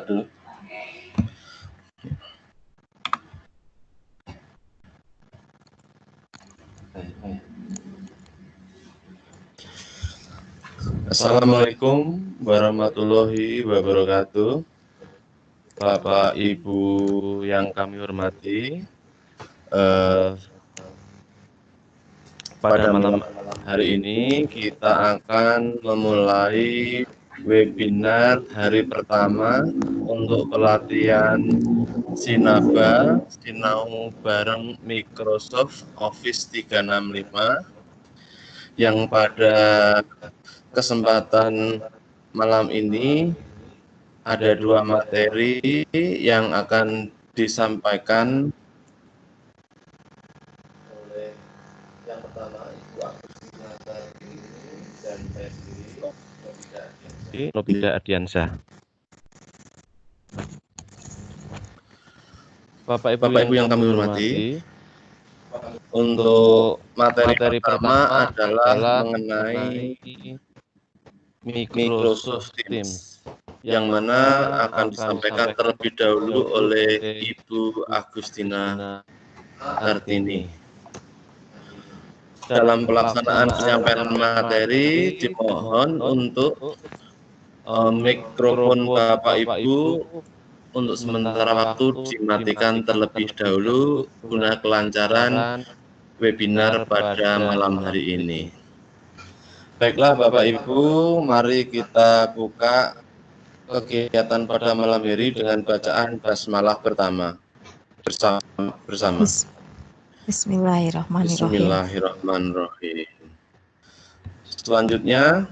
dulu. Assalamualaikum warahmatullahi wabarakatuh. Bapak Ibu yang kami hormati, pada malam hari ini kita akan memulai webinar hari pertama untuk pelatihan Sinaba Sinau bareng Microsoft Office 365 yang pada kesempatan malam ini ada dua materi yang akan disampaikan oleh yang pertama Ibu Agustina dan saya sendiri Nobida Ardiansyah. Bapak Ibu yang kami hormati, untuk materi pertama adalah mengenai Microsoft Teams, yang mana akan disampaikan terlebih dahulu oleh Ibu Agustina Hartini. Dalam pelaksanaan penyampaian materi, dimohon untuk mikrofon Bapak Ibu untuk sementara waktu dimatikan terlebih dahulu guna kelancaran webinar pada malam hari ini. Baiklah Bapak Ibu, mari kita buka kegiatan pada malam hari dengan bacaan basmalah pertama bersama. Bismillahirrahmanirrahim. Bismillahirrahmanirrahim. Selanjutnya,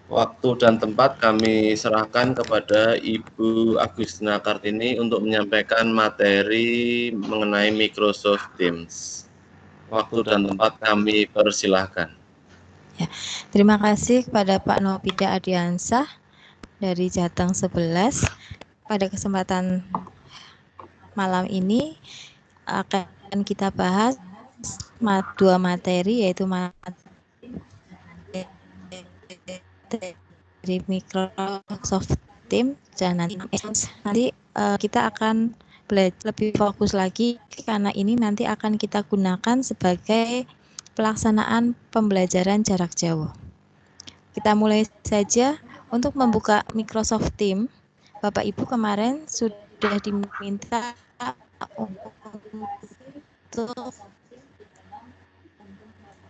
waktu dan tempat kami serahkan kepada Ibu Agustina Kartini untuk menyampaikan materi mengenai Microsoft Teams. Waktu dan tempat kami persilahkan. Ya, terima kasih kepada Pak Nobida Ardiansyah dari Jateng 11. Pada kesempatan malam ini akan kita bahas dua materi, yaitu materi Microsoft Teams dan nanti kita akan belajar lebih fokus lagi karena ini nanti akan kita gunakan sebagai pelaksanaan pembelajaran jarak jauh. Kita mulai saja. Untuk membuka Microsoft Teams, Bapak Ibu kemarin sudah diminta untuk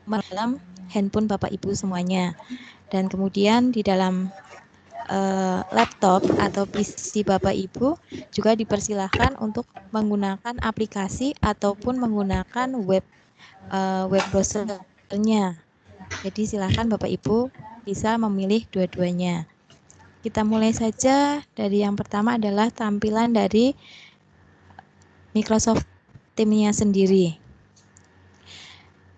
dalam handphone Bapak Ibu semuanya, dan kemudian di dalam laptop atau PC Bapak Ibu juga dipersilahkan untuk menggunakan aplikasi ataupun menggunakan web browsernya. Jadi silakan Bapak Ibu bisa memilih dua-duanya. Kita mulai saja dari yang pertama adalah tampilan dari Microsoft Teams-nya sendiri.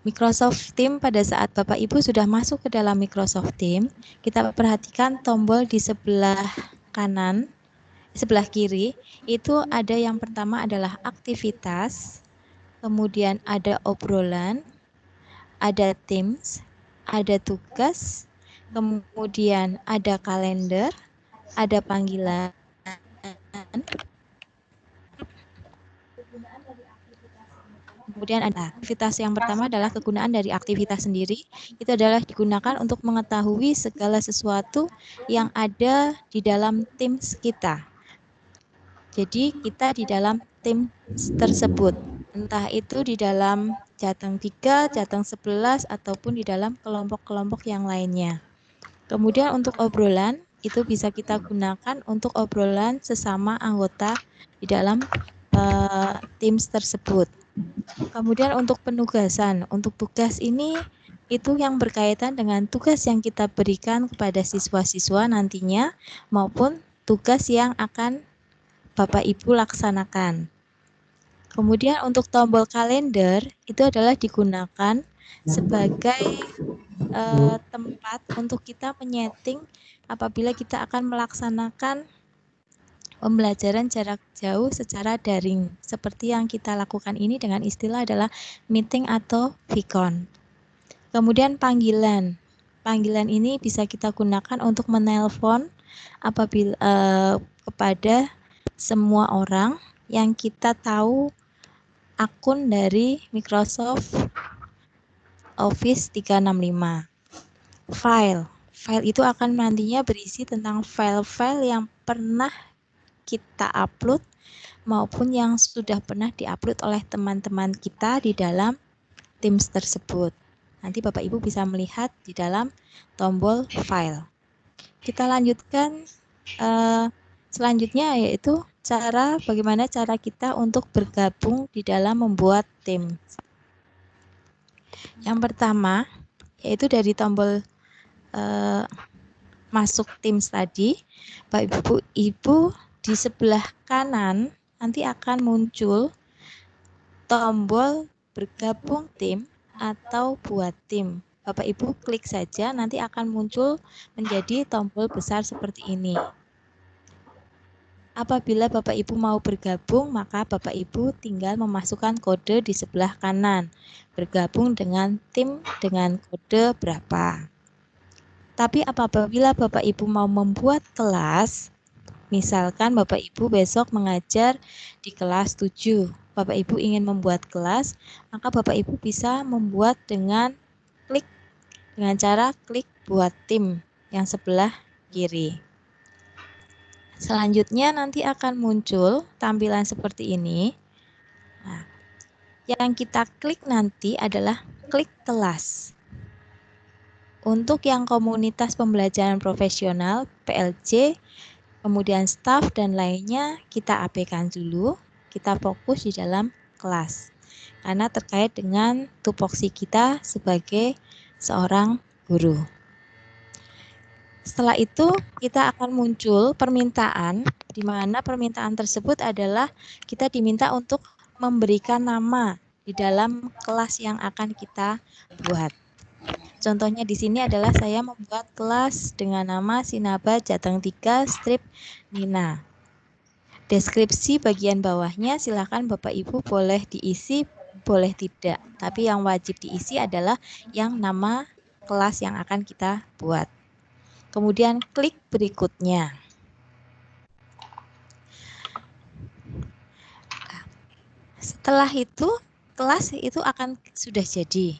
Microsoft Teams pada saat Bapak Ibu sudah masuk ke dalam Microsoft Teams, kita perhatikan tombol di sebelah kanan, sebelah kiri, itu ada yang pertama adalah aktivitas, kemudian ada obrolan, ada Teams, ada tugas, kemudian ada kalender, ada panggilan, kemudian ada aktivitas. Yang pertama adalah kegunaan dari aktivitas sendiri. Itu adalah digunakan untuk mengetahui segala sesuatu yang ada di dalam Teams kita. Jadi kita di dalam Teams tersebut, entah itu di dalam Jateng 3, Jateng 11, ataupun di dalam kelompok-kelompok yang lainnya. Kemudian untuk obrolan, itu bisa kita gunakan untuk obrolan sesama anggota di dalam Teams tersebut. Kemudian untuk penugasan, untuk tugas ini itu yang berkaitan dengan tugas yang kita berikan kepada siswa-siswa nantinya maupun tugas yang akan Bapak Ibu laksanakan. Kemudian untuk tombol kalender itu adalah digunakan sebagai tempat untuk kita menyeting apabila kita akan melaksanakan pembelajaran jarak jauh secara daring, seperti yang kita lakukan ini dengan istilah adalah meeting atau Vicon. Kemudian panggilan. Panggilan ini bisa kita gunakan untuk menelpon apabila kepada semua orang yang kita tahu akun dari Microsoft Office 365. File itu akan nantinya berisi tentang file-file yang pernah kita upload maupun yang sudah pernah diupload oleh teman-teman kita di dalam Teams tersebut. Nanti Bapak Ibu bisa melihat di dalam tombol file. Kita lanjutkan selanjutnya, yaitu bagaimana cara kita untuk bergabung di dalam membuat tim. Yang pertama yaitu dari tombol masuk Teams tadi, Bapak Ibu di sebelah kanan nanti akan muncul tombol bergabung tim atau buat tim. Bapak Ibu klik saja, nanti akan muncul menjadi tombol besar seperti ini. Apabila Bapak Ibu mau bergabung, maka Bapak Ibu tinggal memasukkan kode di sebelah kanan. Bergabung dengan tim dengan kode berapa. Tapi apabila Bapak Ibu mau membuat kelas, misalkan Bapak Ibu besok mengajar di kelas 7, Bapak Ibu ingin membuat kelas, maka Bapak Ibu bisa membuat dengan cara klik buat tim yang sebelah kiri. Selanjutnya nanti akan muncul tampilan seperti ini. Nah, yang kita klik nanti adalah klik kelas. Untuk yang komunitas pembelajaran profesional, PLC, kemudian staff dan lainnya kita abaikan dulu. Kita fokus di dalam kelas. Karena terkait dengan tupoksi kita sebagai seorang guru. Setelah itu kita akan muncul permintaan, di mana permintaan tersebut adalah kita diminta untuk memberikan nama di dalam kelas yang akan kita buat. Contohnya di sini adalah saya membuat kelas dengan nama Sinaba Jateng 3 Strip Nina. Deskripsi bagian bawahnya silakan Bapak Ibu boleh diisi, boleh tidak. Tapi yang wajib diisi adalah yang nama kelas yang akan kita buat. Kemudian klik berikutnya. Setelah itu, kelas itu akan sudah jadi.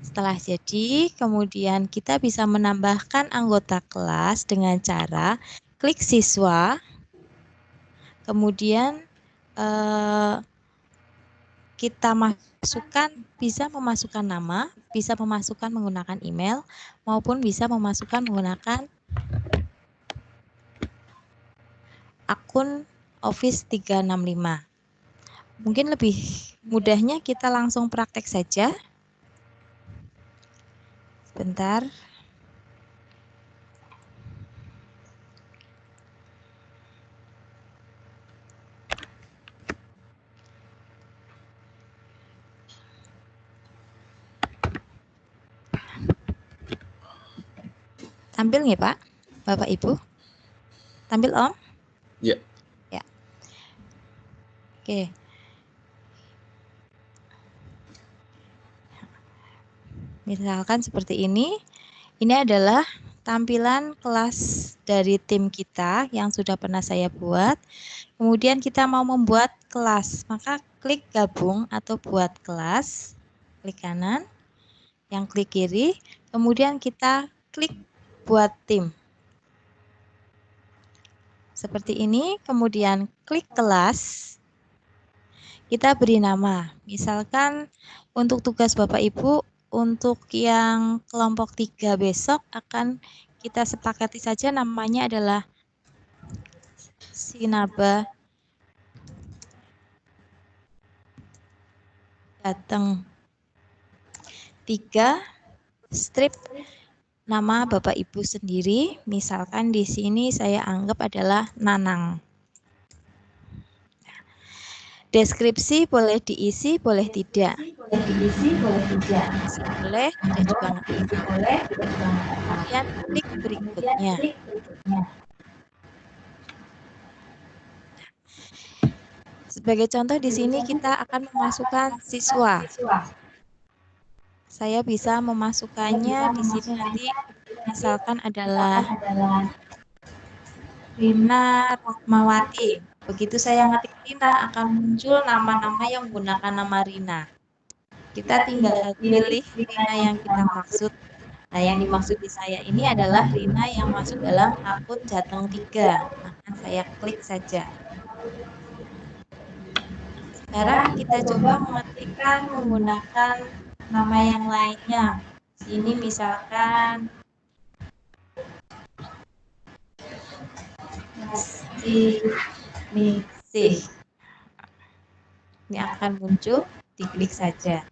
Setelah jadi, kemudian kita bisa menambahkan anggota kelas dengan cara klik siswa. Kemudian kita bisa memasukkan nama, bisa memasukkan menggunakan email, maupun bisa memasukkan menggunakan akun Office 365. Mungkin lebih mudahnya kita langsung praktek saja. Sebentar. Tampil nggih Pak? Bapak Ibu? Tampil Om? Ya. Ya. Oke. Misalkan seperti ini. Ini adalah tampilan kelas dari tim kita yang sudah pernah saya buat. Kemudian kita mau membuat kelas, maka klik gabung atau buat kelas. Klik kanan, yang klik kiri. Kemudian kita klik buat tim. Seperti ini, kemudian klik kelas. Kita beri nama. Misalkan untuk tugas Bapak Ibu, untuk yang kelompok 3 besok akan kita sepakati saja namanya adalah Sinaba Jateng 3 strip nama Bapak Ibu sendiri. Misalkan di sini saya anggap adalah Nanang. Deskripsi boleh diisi, boleh tidak. Boleh, tidak juga nggak. Kemudian klik berikutnya. Sebagai contoh di sini kita akan memasukkan siswa. Saya bisa memasukkannya di sini nanti misalkan adalah Rina Rahmawati. Begitu saya ngetik Rina, akan muncul nama-nama yang menggunakan nama Rina. Kita tinggal pilih Rina yang kita maksud. Nah, yang dimaksud di saya ini adalah Rina yang masuk dalam akun Jateng 3. Akan saya klik saja. Sekarang kita coba mengetikkan menggunakan nama yang lainnya. Sini misalkan Ningsih. Ini akan muncul, diklik saja.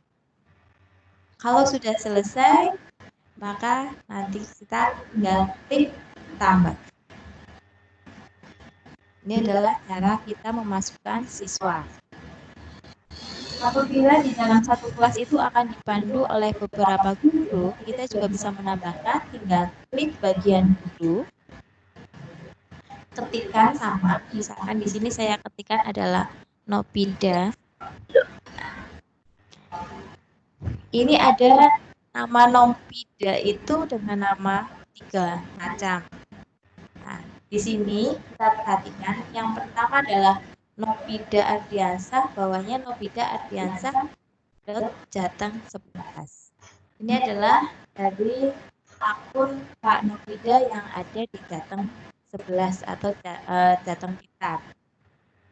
Kalau sudah selesai, maka nanti kita tinggal klik tambah. Ini adalah cara kita memasukkan siswa. Apabila di dalam satu kelas itu akan dipandu oleh beberapa guru, kita juga bisa menambahkan, tinggal klik bagian guru, ketikkan sama, misalkan di sini saya ketikkan adalah Nopida. Ini ada nama Nopida itu dengan nama 3 macam. Nah, di sini kita perhatikan yang pertama adalah Nopida Ardiansah, bawahnya Nopida Ardiansah Jateng 11. Ini adalah dari akun Pak Nopida yang ada di Jateng 11 atau Jateng Pintar.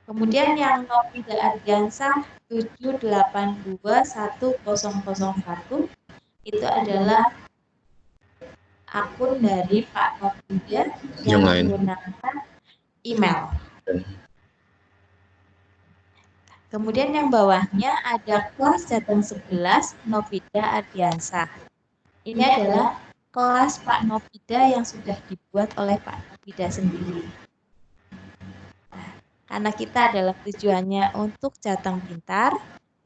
Kemudian yang Nopida Ardiansah 7821001 itu adalah akun dari Pak Nopida yang menggunakan email. Kemudian yang bawahnya ada kelas Jateng 11 Nopida Ardiansah. Ini adalah kelas Pak Nopida yang sudah dibuat oleh Pak Nopida sendiri. Nah, karena kita adalah tujuannya untuk Jateng Pintar,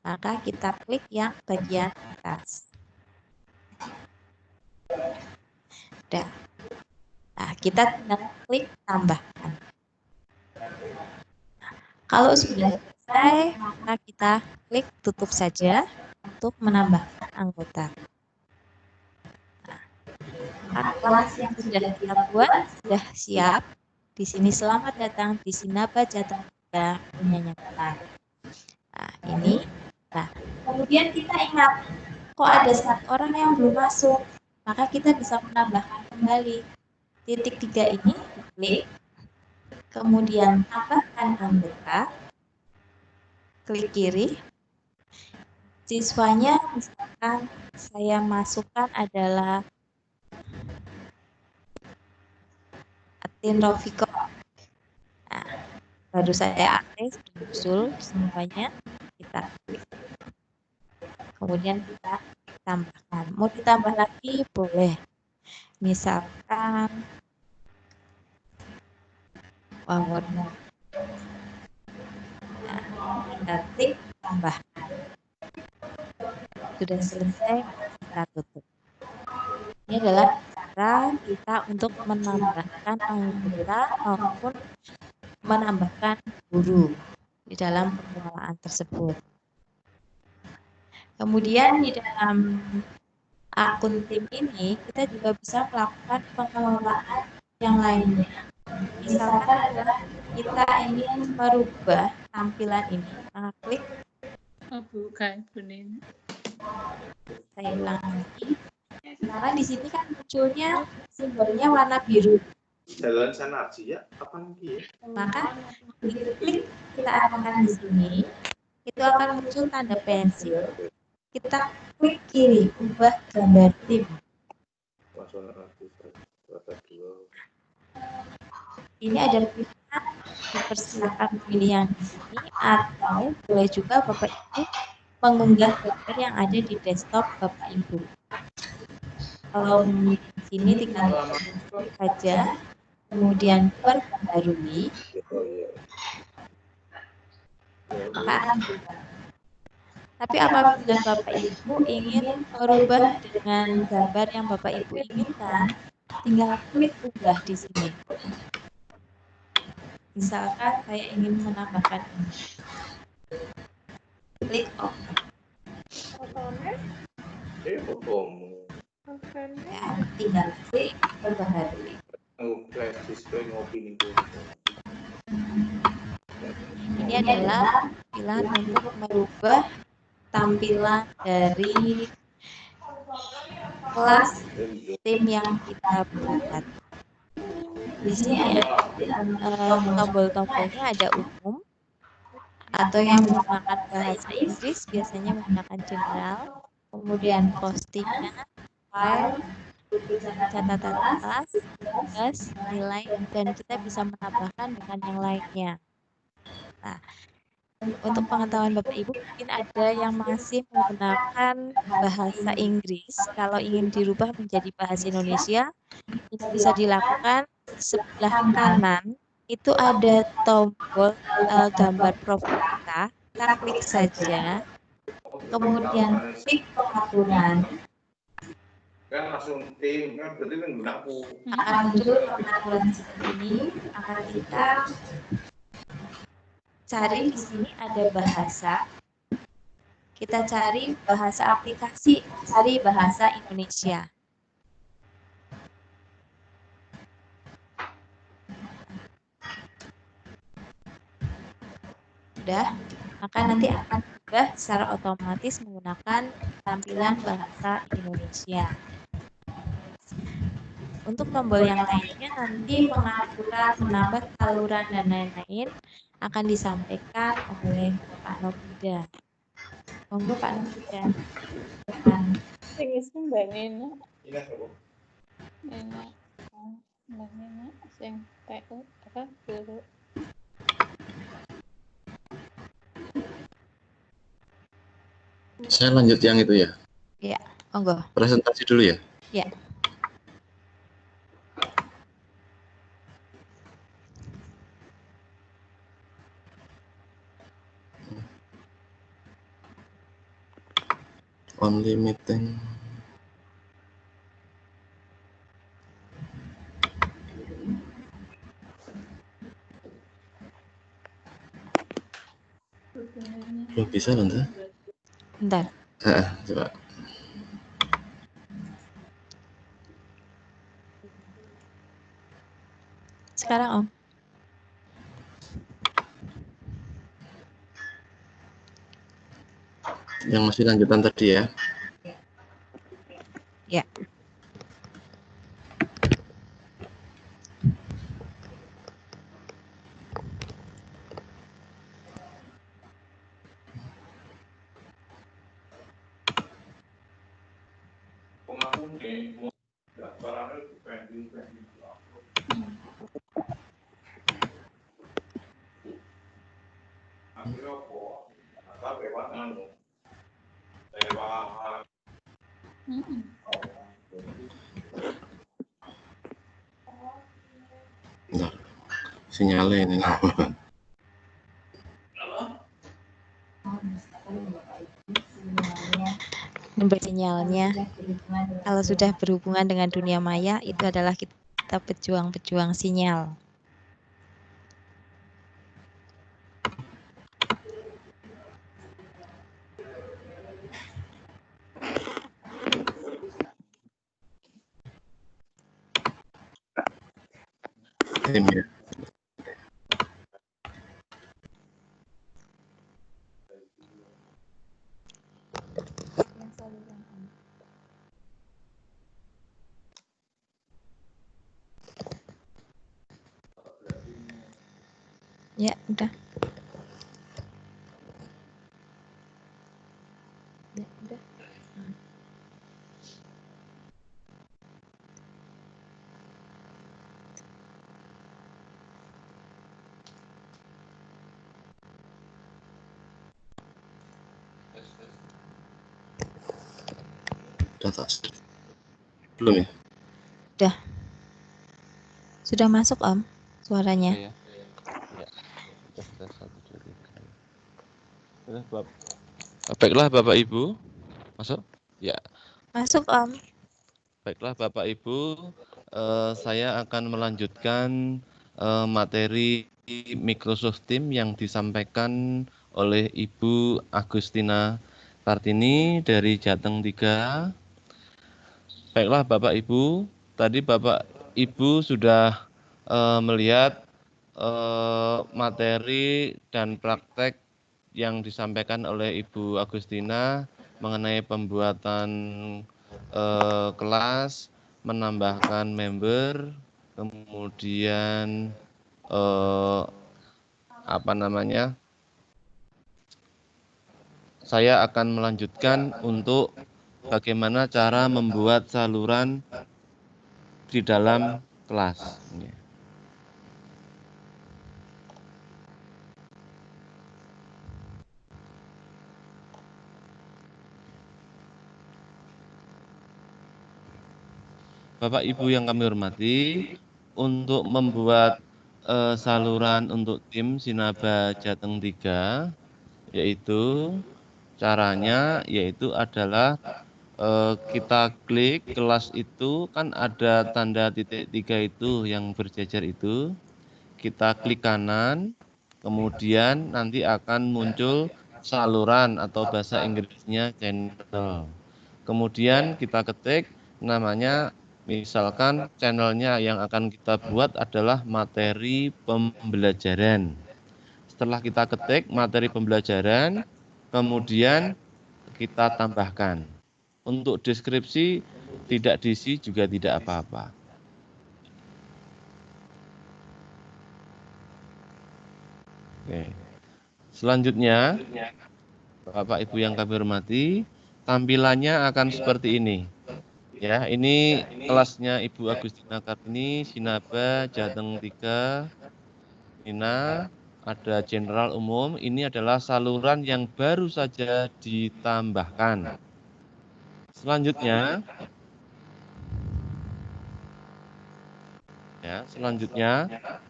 maka kita klik yang bagian atas. Udah. Nah, kita tinggal klik tambahkan. Kalau sudah selesai, maka kita klik tutup saja untuk menambahkan anggota. Nah, kelas yang sudah kita buat sudah siap. Di sini selamat datang di Sinaba Jateng 3 punyanya kita. Nah, ini. Nah, kemudian kita ingat, kok ada 1 orang yang belum masuk, maka kita bisa menambahkan kembali. Titik 3 ini diklik, kemudian tambahkan anggota, klik kiri. Siswanya misalkan saya masukkan adalah Atin Rofiko. Nah, baru saya aktif, usul semuanya, kita klik. Kemudian kita tambahkan. Mau ditambah lagi boleh. Misalkan warna. Nah, kita klik tambahkan. Sudah selesai, kita tutup. Ini adalah cara kita untuk menambahkan anggota maupun menambahkan guru di dalam pengelolaan tersebut. Kemudian di dalam akun tim ini kita juga bisa melakukan pengelolaan yang lainnya. Misalkan adalah kita ingin merubah tampilan ini, maka klik. Bukan benar. Saya ulang lagi. Sekarang di sini kan munculnya simbolnya warna biru. Jalan Sanarji ya, kapan lagi ya? Maka klik kita arahkan di sini, itu akan muncul tanda pensil. Kita klik kiri, ubah gambar tim. Ini ada pilihan, dipersilakan pilih yang di sini, atau boleh juga Bapak Ibu mengunggah gambar yang ada di desktop Bapak Ibu. Kalau di sini tinggal klik saja, kemudian perbaharui, maka akan berubah. Tapi apabila Bapak Ibu ingin merubah dengan gambar yang Bapak Ibu inginkan, tinggal klik ubah di sini. Misalkan saya ingin menambahkan ini. Klik open. Ya, tinggal klik perbaharui. Flash display ngopi nih. adalah tampilan untuk merubah tampilan dari kelas tim yang kita buat. Di sini tombol-tombolnya ada umum atau yang menggunakan bahasa Inggris biasanya menggunakan general, kemudian postingan, file, catatan kelas, tugas, nilai, dan kita bisa menambahkan dengan yang lainnya. Nah, untuk pengetahuan Bapak Ibu, mungkin ada yang masih menggunakan bahasa Inggris. Kalau ingin dirubah menjadi bahasa Indonesia, ini bisa dilakukan. Sebelah kanan itu ada tombol gambar profil kita. Kita klik saja. Kemudian klik pengaturan. Kan langsung tim, kan berarti kan gunaku. Akan muncul pengaturan seperti ini. Akan kita cari di sini ada bahasa. Kita cari bahasa aplikasi, cari bahasa Indonesia. Sudah, maka nanti akan berubah secara otomatis menggunakan tampilan bahasa Indonesia. Untuk tombol yang lainnya nanti pengaturan, menambah saluran dan lain-lain akan disampaikan oleh Pak Nofida. Monggo Pak Nofida. Sing isi Mbak Nina. Ini apa? Nina. Mbak Nina sing TU apa guru. Saya lanjut yang itu ya. Ya, monggo. Presentasi dulu ya. Ya. Only meeting. Belum bisa Tante. Bentar. Coba. Sekarang Om. Yang masih lanjutan tadi ya. Ya. Bentar. Sinyalnya ini. Sinyalnya kalau sudah berhubungan dengan dunia maya itu adalah kita pejuang-pejuang sinyal. Tim ya. Ya, udah. Ya, udah. Data. Belum ya? Udah. Sudah masuk Om suaranya. Ya. Baiklah Bapak Ibu, masuk? Ya. Masuk Om. Baiklah Bapak Ibu, saya akan melanjutkan materi Microsoft Teams yang disampaikan oleh Ibu Agustina Kartini dari Jateng 3. Baiklah Bapak Ibu, tadi Bapak Ibu sudah melihat materi dan praktek yang disampaikan oleh Ibu Agustina mengenai pembuatan kelas, menambahkan member, kemudian saya akan melanjutkan untuk bagaimana cara membuat saluran di dalam kelas. Bapak Ibu yang kami hormati, untuk membuat saluran untuk tim Sinaba Jateng 3, yaitu caranya adalah kita klik kelas itu, kan ada tanda titik 3 itu yang berjejer itu, kita klik kanan, kemudian nanti akan muncul saluran atau bahasa Inggrisnya channel. Kemudian kita ketik namanya, misalkan channelnya yang akan kita buat adalah materi pembelajaran. Setelah kita ketik materi pembelajaran, kemudian kita tambahkan. Untuk deskripsi tidak diisi juga tidak apa-apa. Oke. Selanjutnya, Bapak Ibu yang kami hormati, tampilannya akan seperti ini. Ya, ini kelasnya Ibu Agustina Kartini, Sinaba Jateng 3, Nina, ada general umum. Ini adalah saluran yang baru saja ditambahkan. Selanjutnya,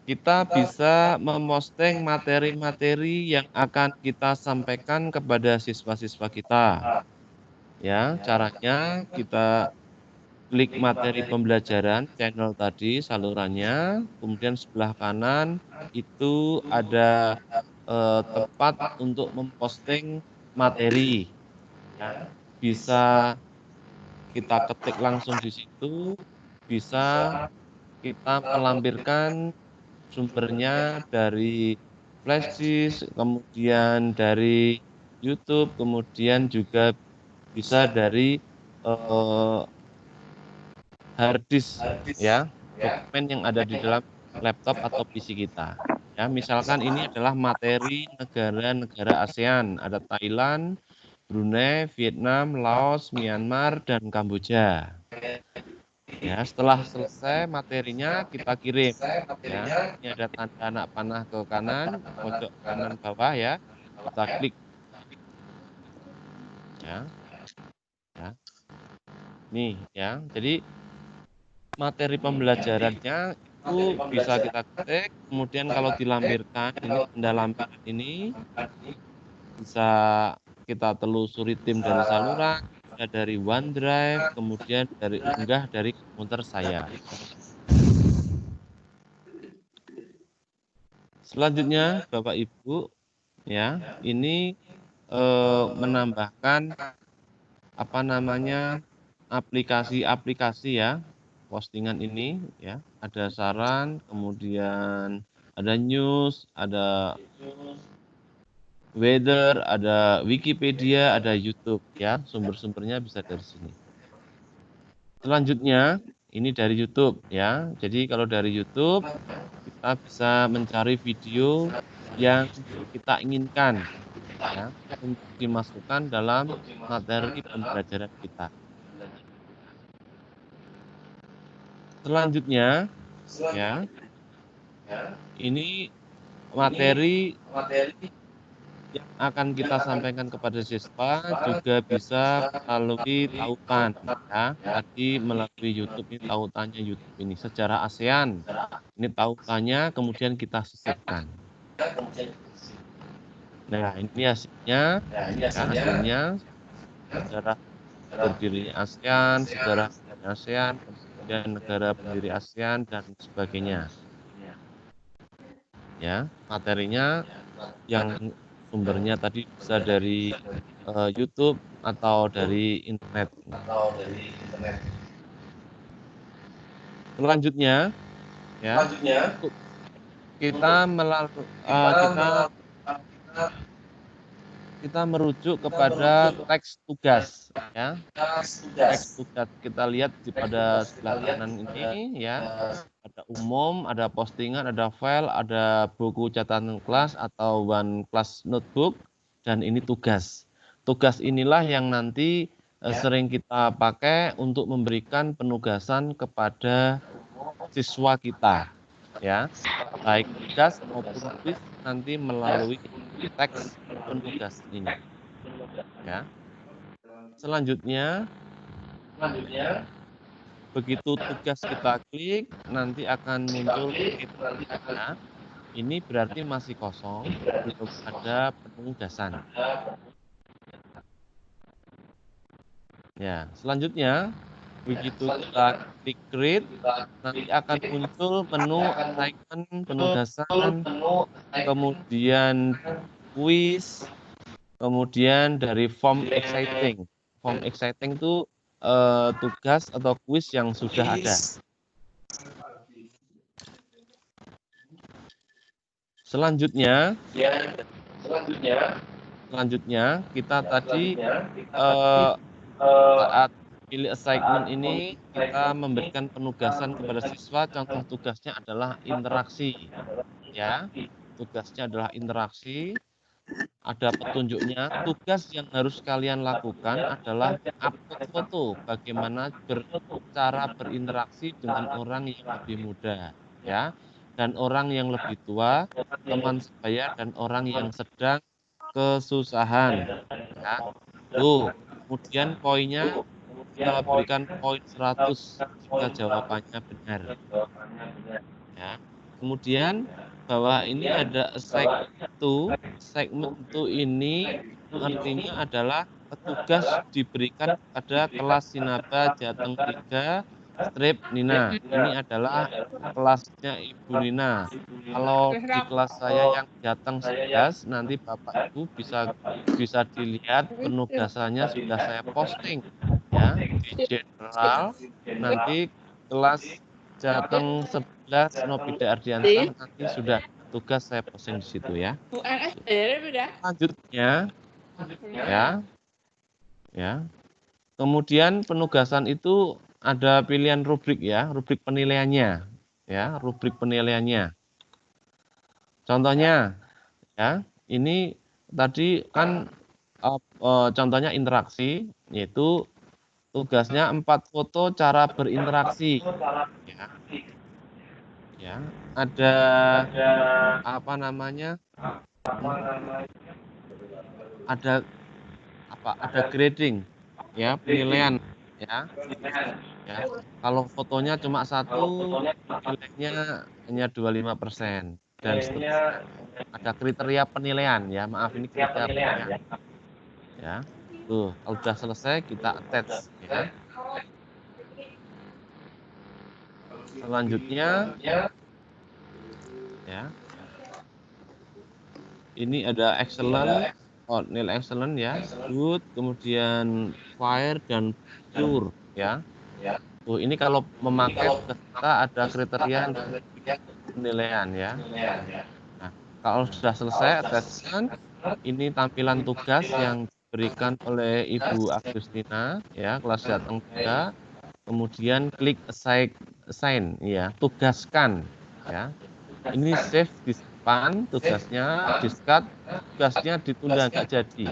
kita bisa memposting materi-materi yang akan kita sampaikan kepada siswa-siswa kita. Ya, caranya kita klik materi pembelajaran channel tadi, salurannya, kemudian sebelah kanan itu ada tempat untuk memposting materi. Ya, bisa kita ketik langsung di situ, bisa kita melampirkan sumbernya dari flashdisk, kemudian dari YouTube, kemudian juga bisa dari harddisk, ya, dokumen yang ada di dalam laptop atau PC kita. Ya, misalkan ini adalah materi negara-negara ASEAN, ada Thailand, Brunei, Vietnam, Laos, Myanmar, dan Kamboja. Ya, setelah selesai materinya kita kirim. Ya, ini ada tanda anak panah ke kanan, pojok kanan bawah ya. Kita klik. Ya. Nih ya. Jadi materi pembelajarannya itu bisa kita ketik, kemudian kalau dilampirkan, ini tanda lampiran ini bisa kita telusuri tim dari saluran, dari OneDrive, kemudian unggah dari komputer saya. Selanjutnya, Bapak Ibu, ya, ini menambahkan aplikasi-aplikasi ya, postingan ini ya, ada saran, kemudian ada news, ada weather, ada Wikipedia, ada YouTube ya, sumber-sumbernya bisa dari sini. Selanjutnya ini dari YouTube ya. Jadi kalau dari YouTube kita bisa mencari video yang kita inginkan ya, untuk dimasukkan dalam materi pembelajaran kita. Selanjutnya ya, ini materi yang akan kita sampaikan kepada siswa juga bisa melalui tautan ya. Tadi melalui YouTube, ini tautannya YouTube ini sejarah ASEAN. Ini tautannya kemudian kita sisipkan. Nah, ini hasilnya. Sejarah berdirinya ASEAN, sejarah ASEAN, kemudian negara pendiri ASEAN dan sebagainya. Ya, materinya yang sumbernya tadi bisa dari YouTube atau dari internet. Selanjutnya, ya, kita merujuk kepada teks tugas, ya. Teks tugas kita lihat pada sebelah kanan ini, ya. Ada umum, ada postingan, ada file, ada buku catatan kelas atau one class notebook, dan ini tugas. Tugas inilah yang nanti sering kita pakai untuk memberikan penugasan kepada siswa kita, ya, baik tugas maupun kuis nanti melalui teks penugasan ini, ya. Selanjutnya begitu tugas kita klik nanti akan muncul ya. Ini berarti masih kosong, belum ada penugasan. Ya, selanjutnya begitu kita klik create nanti akan muncul menu assignment, penugasan, kemudian quiz, kemudian dari form exciting. Form exciting itu tugas atau quiz yang sudah ada. Selanjutnya kita tadi saat pilih assignment ini kita memberikan penugasan kepada siswa. Contoh tugasnya adalah interaksi, ya. Tugasnya adalah interaksi. Ada petunjuknya. Tugas yang harus kalian lakukan adalah upload foto. Bagaimana cara berinteraksi dengan orang yang lebih muda, ya, dan orang yang lebih tua, teman sebaya dan orang yang sedang kesusahan. Ya. Tuh, kemudian poinnya kita berikan poin 100 jika jawabannya benar. Ya. Kemudian bahwa ini ada segmen 2 ini artinya adalah petugas diberikan pada kelas Sinaba Jateng 3 strip Nina. Ini adalah kelasnya Ibu Nina. Kalau di kelas saya yang Jateng 11 nanti Bapak Ibu bisa dilihat penugasannya sudah saya posting, ya, di general. Nanti kelas Jateng 11 Nopida Ardianta nanti sudah tugas saya posting di situ, ya. Selanjutnya, ya. Kemudian penugasan itu ada pilihan rubrik, ya, rubrik penilaiannya, ya, rubrik penilaiannya. Contohnya, ya, ini tadi kan contohnya interaksi, yaitu tugasnya 4 foto cara berinteraksi. Ya, ada apa namanya? Ada grading, ya, penilaian, ya. Kalau fotonya cuma 1, nilainya hanya 25% dan seterusnya. Ada kriteria penilaian, ya. Maaf, ini kriteria penilaian. Ya. Tuh, kalau sudah selesai kita attach, ya. Selanjutnya, ya. Ini ada excellent, nilai excellent, ya, good, kemudian fire dan pure, ya. Tuh, ini kalau memakai kita ada kriteria penilaian, ya. Nah, kalau sudah selesai attachment, ini tampilan tugas yang diberikan oleh Ibu Agustina, ya, kelas Jateng 3. Kemudian klik assign, ya, tugaskan, ya. Ini save, disimpan tugasnya, discard tugasnya, ditunda nggak jadi,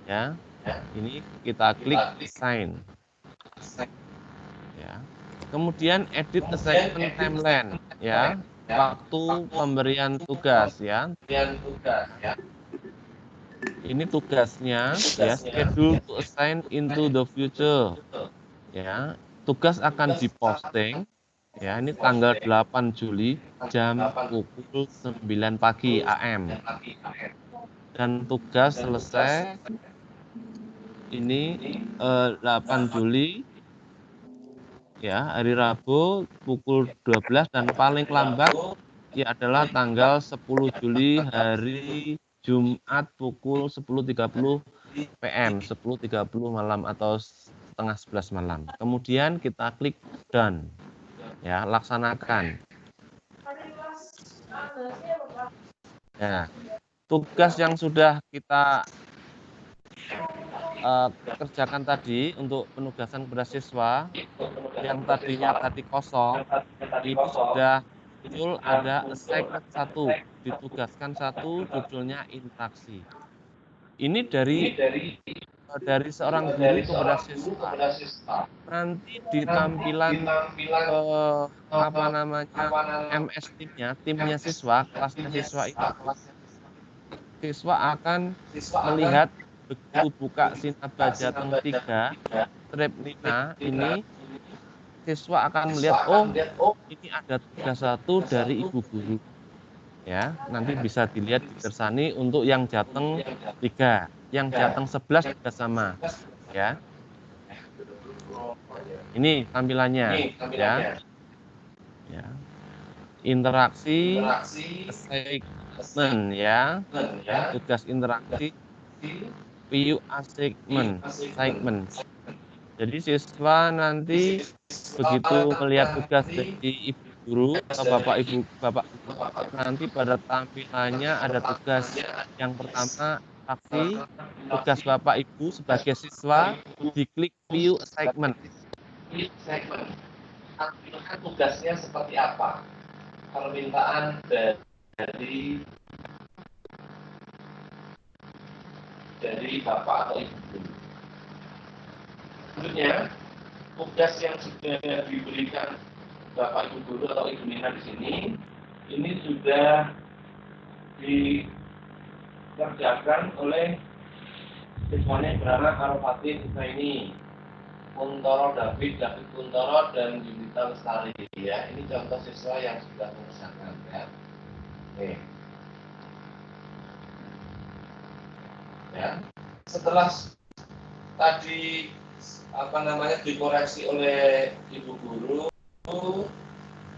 ya. Ini kita klik assign, ya. Kemudian edit assignment timeline, ya, waktu pemberian tugas, ya. Ini tugasnya, ya, schedule to assign into the future, ya. Tugas akan diposting, ya, ini tanggal 8 Juli jam pukul 9 pagi AM. Dan tugas selesai ini 8 Juli, ya, hari Rabu pukul 12, dan paling lambat ya adalah tanggal 10 Juli hari Jumat pukul 10.30 PM, 10.30 malam atau setengah 11 malam. Kemudian kita klik done, ya, laksanakan. Nah, tugas yang sudah kita kerjakan tadi untuk penugasan kepada siswa yang tadinya tadi kosong, ini sudah muncul ada assignment 1, ditugaskan 1, judulnya interaksi. Ini dari seorang guru kepada siswa. Nanti di tampilan apa namanya MS timnya siswa, kelasnya siswa itu, siswa akan melihat begitu buka Sinaba Jateng 3 strip Nina ini, siswa akan melihat oh ini ada tugas 1 dari ibu guru. Ya, nanti bisa dilihat di Tersani untuk yang Jateng 3, yang Jateng 11 juga sama, ya. Ini tampilannya, ya. Ya. Interaksi, assignment, ya. Tugas interaksi, view assignment. Jadi siswa nanti begitu melihat tugas dari ibu guru atau bapak ibu nanti pada tampilannya ada tugas yang pertama aksi, tugas bapak ibu sebagai siswa diklik view assignment. Tampilan tugasnya seperti apa? Permintaan dari bapak atau ibu guru. Tentunya tugas yang sudah diberikan bapak ibu guru atau ibu Nina di sini, ini sudah dikerjakan oleh siswanya yang bernama Arofatin Ismaini, Kuntoro David Kuntoro, dan Yunita Lestari. Ya, ini contoh siswa yang sudah mengerjakan, ya. Oke. Ya. Setelah tadi dikoreksi oleh ibu guru,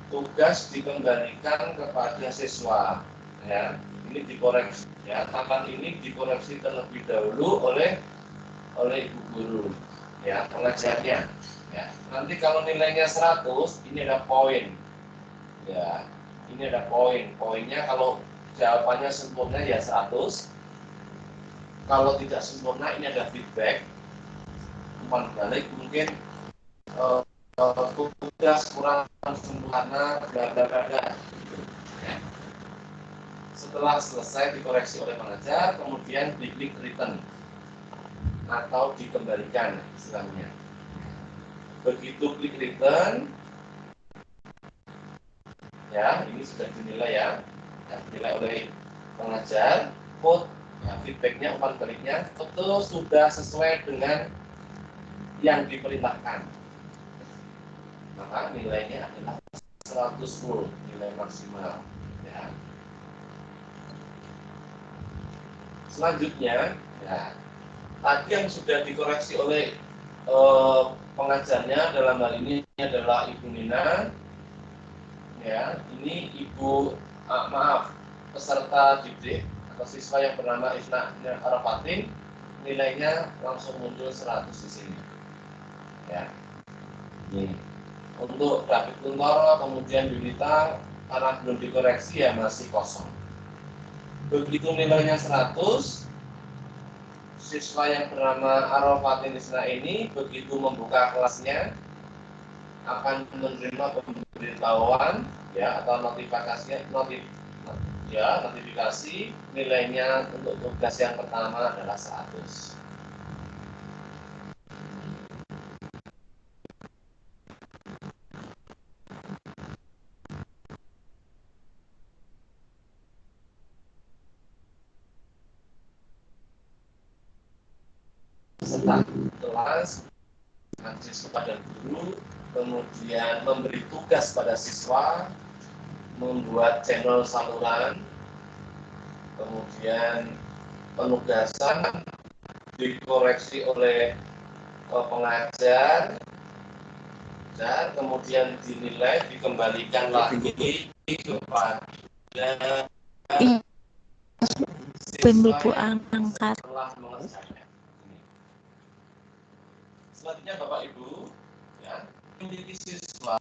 tugas dikembalikan kepada siswa. Ya, ini dikoreksi. Ya, tahapan ini dikoreksi terlebih dahulu oleh ibu guru. Ya, pengajarnya. Ya, nanti kalau nilainya 100, ini ada poin. Ya, ini ada poin. Poinnya kalau jawabannya sempurna ya 100. Kalau tidak sempurna ini ada feedback. Umpan balik mungkin tugas kurang sempurna, bla. Setelah selesai dikoreksi oleh pengajar, kemudian diklik return atau dikembalikan istilahnya. Begitu klik return, ya ini sudah dinilai ya, dinilai oleh pengajar, code, ya, feedbacknya, umpan baliknya itu sudah sesuai dengan yang diperintahkan. Maka nilainya adalah 100 full, nilai maksimal. Ya. Selanjutnya, ya, tadi yang sudah dikoreksi oleh pengajarnya dalam hal ini adalah Ibu Nina. Ya, ini peserta didik atau siswa yang bernama Isna Arafatin, nilainya langsung muncul 100 di sini. Ya. Ini. Untuk David Kuntoro, kemudian Yunita, karena belum dikoreksi ya masih kosong. Begitu nilainya 100, siswa yang bernama Arafatin Isna ini begitu membuka kelasnya akan menerima pemberitahuan ya atau notifikasi nilainya untuk tugas yang pertama adalah 100. Setelah kelas, siswa dan guru kemudian memberi tugas pada siswa membuat channel saluran, kemudian penugasan dikoreksi oleh pengajar, dan kemudian dinilai dikembalikan lagi kepada Ibu angkat. Selanjutnya Bapak Ibu, ya, memiliki siswa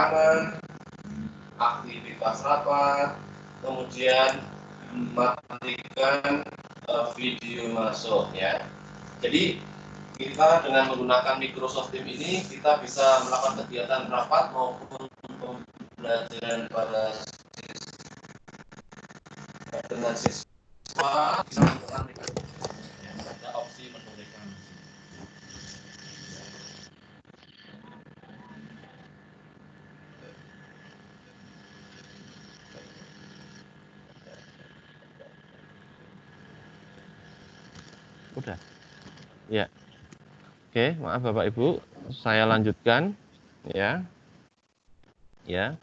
rekaman, aktivitas rapat, kemudian matikan video masuk ya. Jadi kita dengan menggunakan Microsoft Teams ini kita bisa melakukan kegiatan rapat maupun pembelajaran pada dengan siswa bisa melakukan ada opsi menuliskan. Udah. Ya. Oke, maaf Bapak Ibu, saya lanjutkan ya. Ya.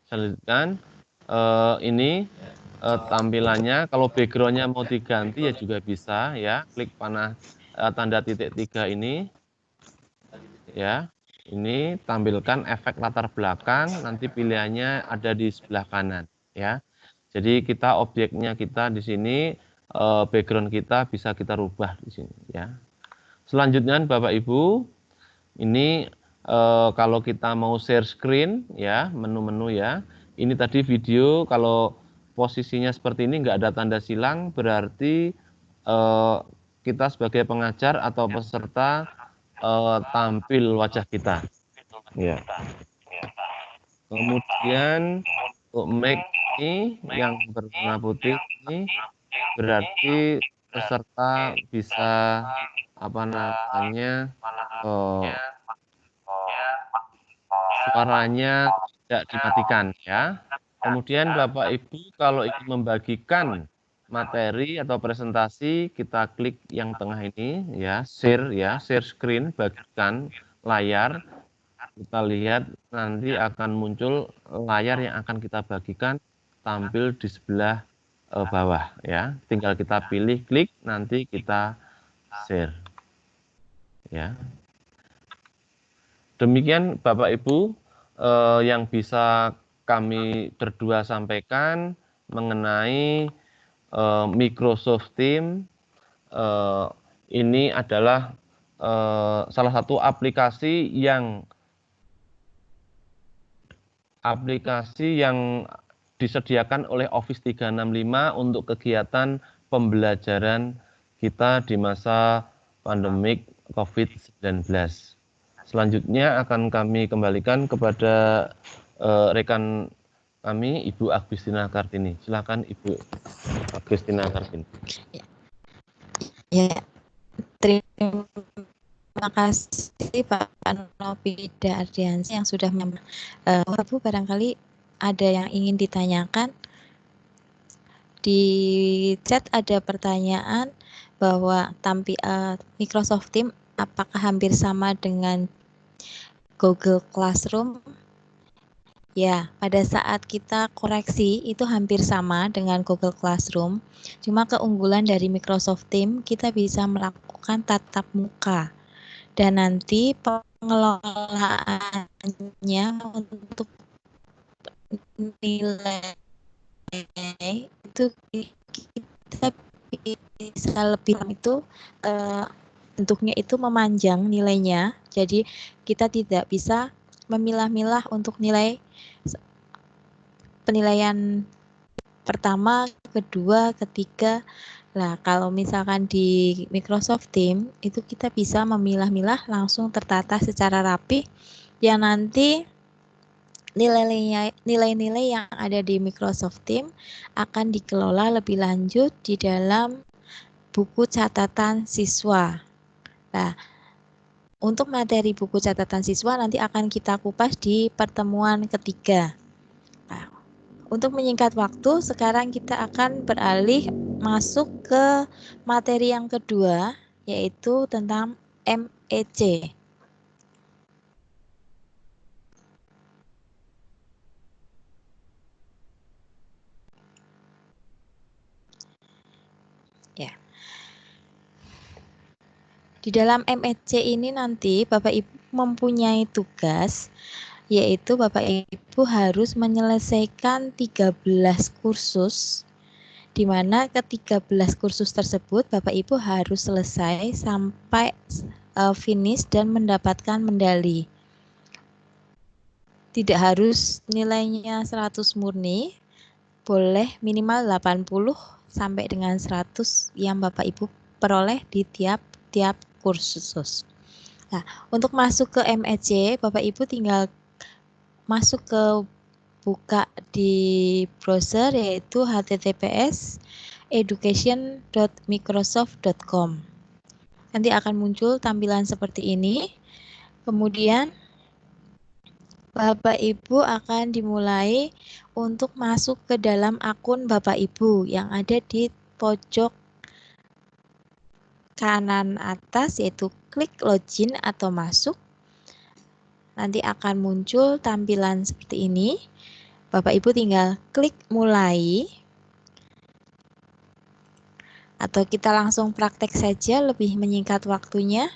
Saya lanjutkan ini tampilannya, kalau backgroundnya mau diganti ya juga bisa ya. Klik panah tanda titik 3 ini. Ya. Ini tampilkan efek latar belakang, nanti pilihannya ada di sebelah kanan ya. Jadi kita objeknya kita di sini background kita bisa kita rubah di sini ya. Selanjutnya Bapak Ibu, ini kalau kita mau share screen ya, menu-menu ya. Ini tadi video kalau posisinya seperti ini nggak ada tanda silang, berarti kita sebagai pengajar atau peserta tampil wajah kita. Ya. Kemudian untuk mic ini yang berwarna putih ini berarti peserta bisa apa namanya suaranya tidak dimatikan ya. Kemudian Bapak Ibu kalau ingin membagikan materi atau presentasi, kita klik yang tengah ini ya, share screen, bagikan layar. Kita lihat nanti akan muncul layar yang akan kita bagikan tampil di sebelah bawah ya. Tinggal kita pilih, klik, nanti kita share. Ya. Demikian Bapak Ibu yang bisa kami berdua sampaikan mengenai Microsoft Teams. Ini adalah salah satu aplikasi yang disediakan oleh Office 365 untuk kegiatan pembelajaran kita di masa pandemik COVID-19. Selanjutnya akan kami kembalikan kepada rekan kami, Ibu Agustina Kartini. Silakan Ibu Agustina Kartini. Ya, terima kasih Pak Nopida Ardiansyah yang sudah Ibu barangkali ada yang ingin ditanyakan. Di chat ada pertanyaan bahwa Microsoft Teams apakah hampir sama dengan Google Classroom? Ya, pada saat kita koreksi itu hampir sama dengan Google Classroom. Cuma keunggulan dari Microsoft Teams kita bisa melakukan tatap muka. Dan nanti pengelolaannya untuk nilai itu kita bisa lebih itu bentuknya itu memanjang nilainya, jadi kita tidak bisa memilah-milah untuk nilai penilaian pertama, kedua, ketiga. Nah, kalau misalkan di Microsoft Teams itu kita bisa memilah-milah langsung tertata secara rapi yang nanti nilai-nilai yang ada di Microsoft Teams akan dikelola lebih lanjut di dalam buku catatan siswa. Nah, untuk materi buku catatan siswa nanti akan kita kupas di pertemuan ketiga. Nah, untuk menyingkat waktu, sekarang kita akan beralih masuk ke materi yang kedua, yaitu tentang MEC. Ya. Di dalam MEC ini nanti Bapak Ibu mempunyai tugas, yaitu Bapak Ibu harus menyelesaikan 13 kursus, di mana ke-13 kursus tersebut Bapak Ibu harus selesai sampai finish dan mendapatkan medali. tidak harus nilainya 100 murni, boleh minimal 80 sampai dengan 100 yang Bapak Ibu peroleh di tiap-tiap kursus. Nah, untuk masuk ke MEC, Bapak Ibu tinggal masuk ke buka di browser yaitu https://education.microsoft.com. Nanti akan muncul tampilan seperti ini. Kemudian Bapak Ibu akan dimulai untuk masuk ke dalam akun Bapak Ibu yang ada di pojok kanan atas, yaitu klik login atau masuk. Nanti akan muncul tampilan seperti ini. Bapak Ibu tinggal klik mulai. Atau kita langsung praktek saja, lebih menyingkat waktunya.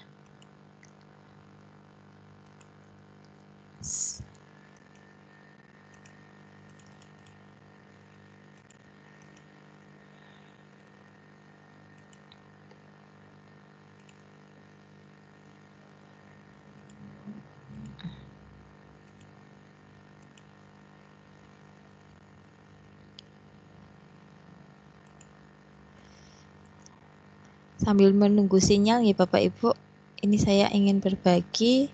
Sambil menunggu sinyal ya Bapak Ibu, ini saya ingin berbagi.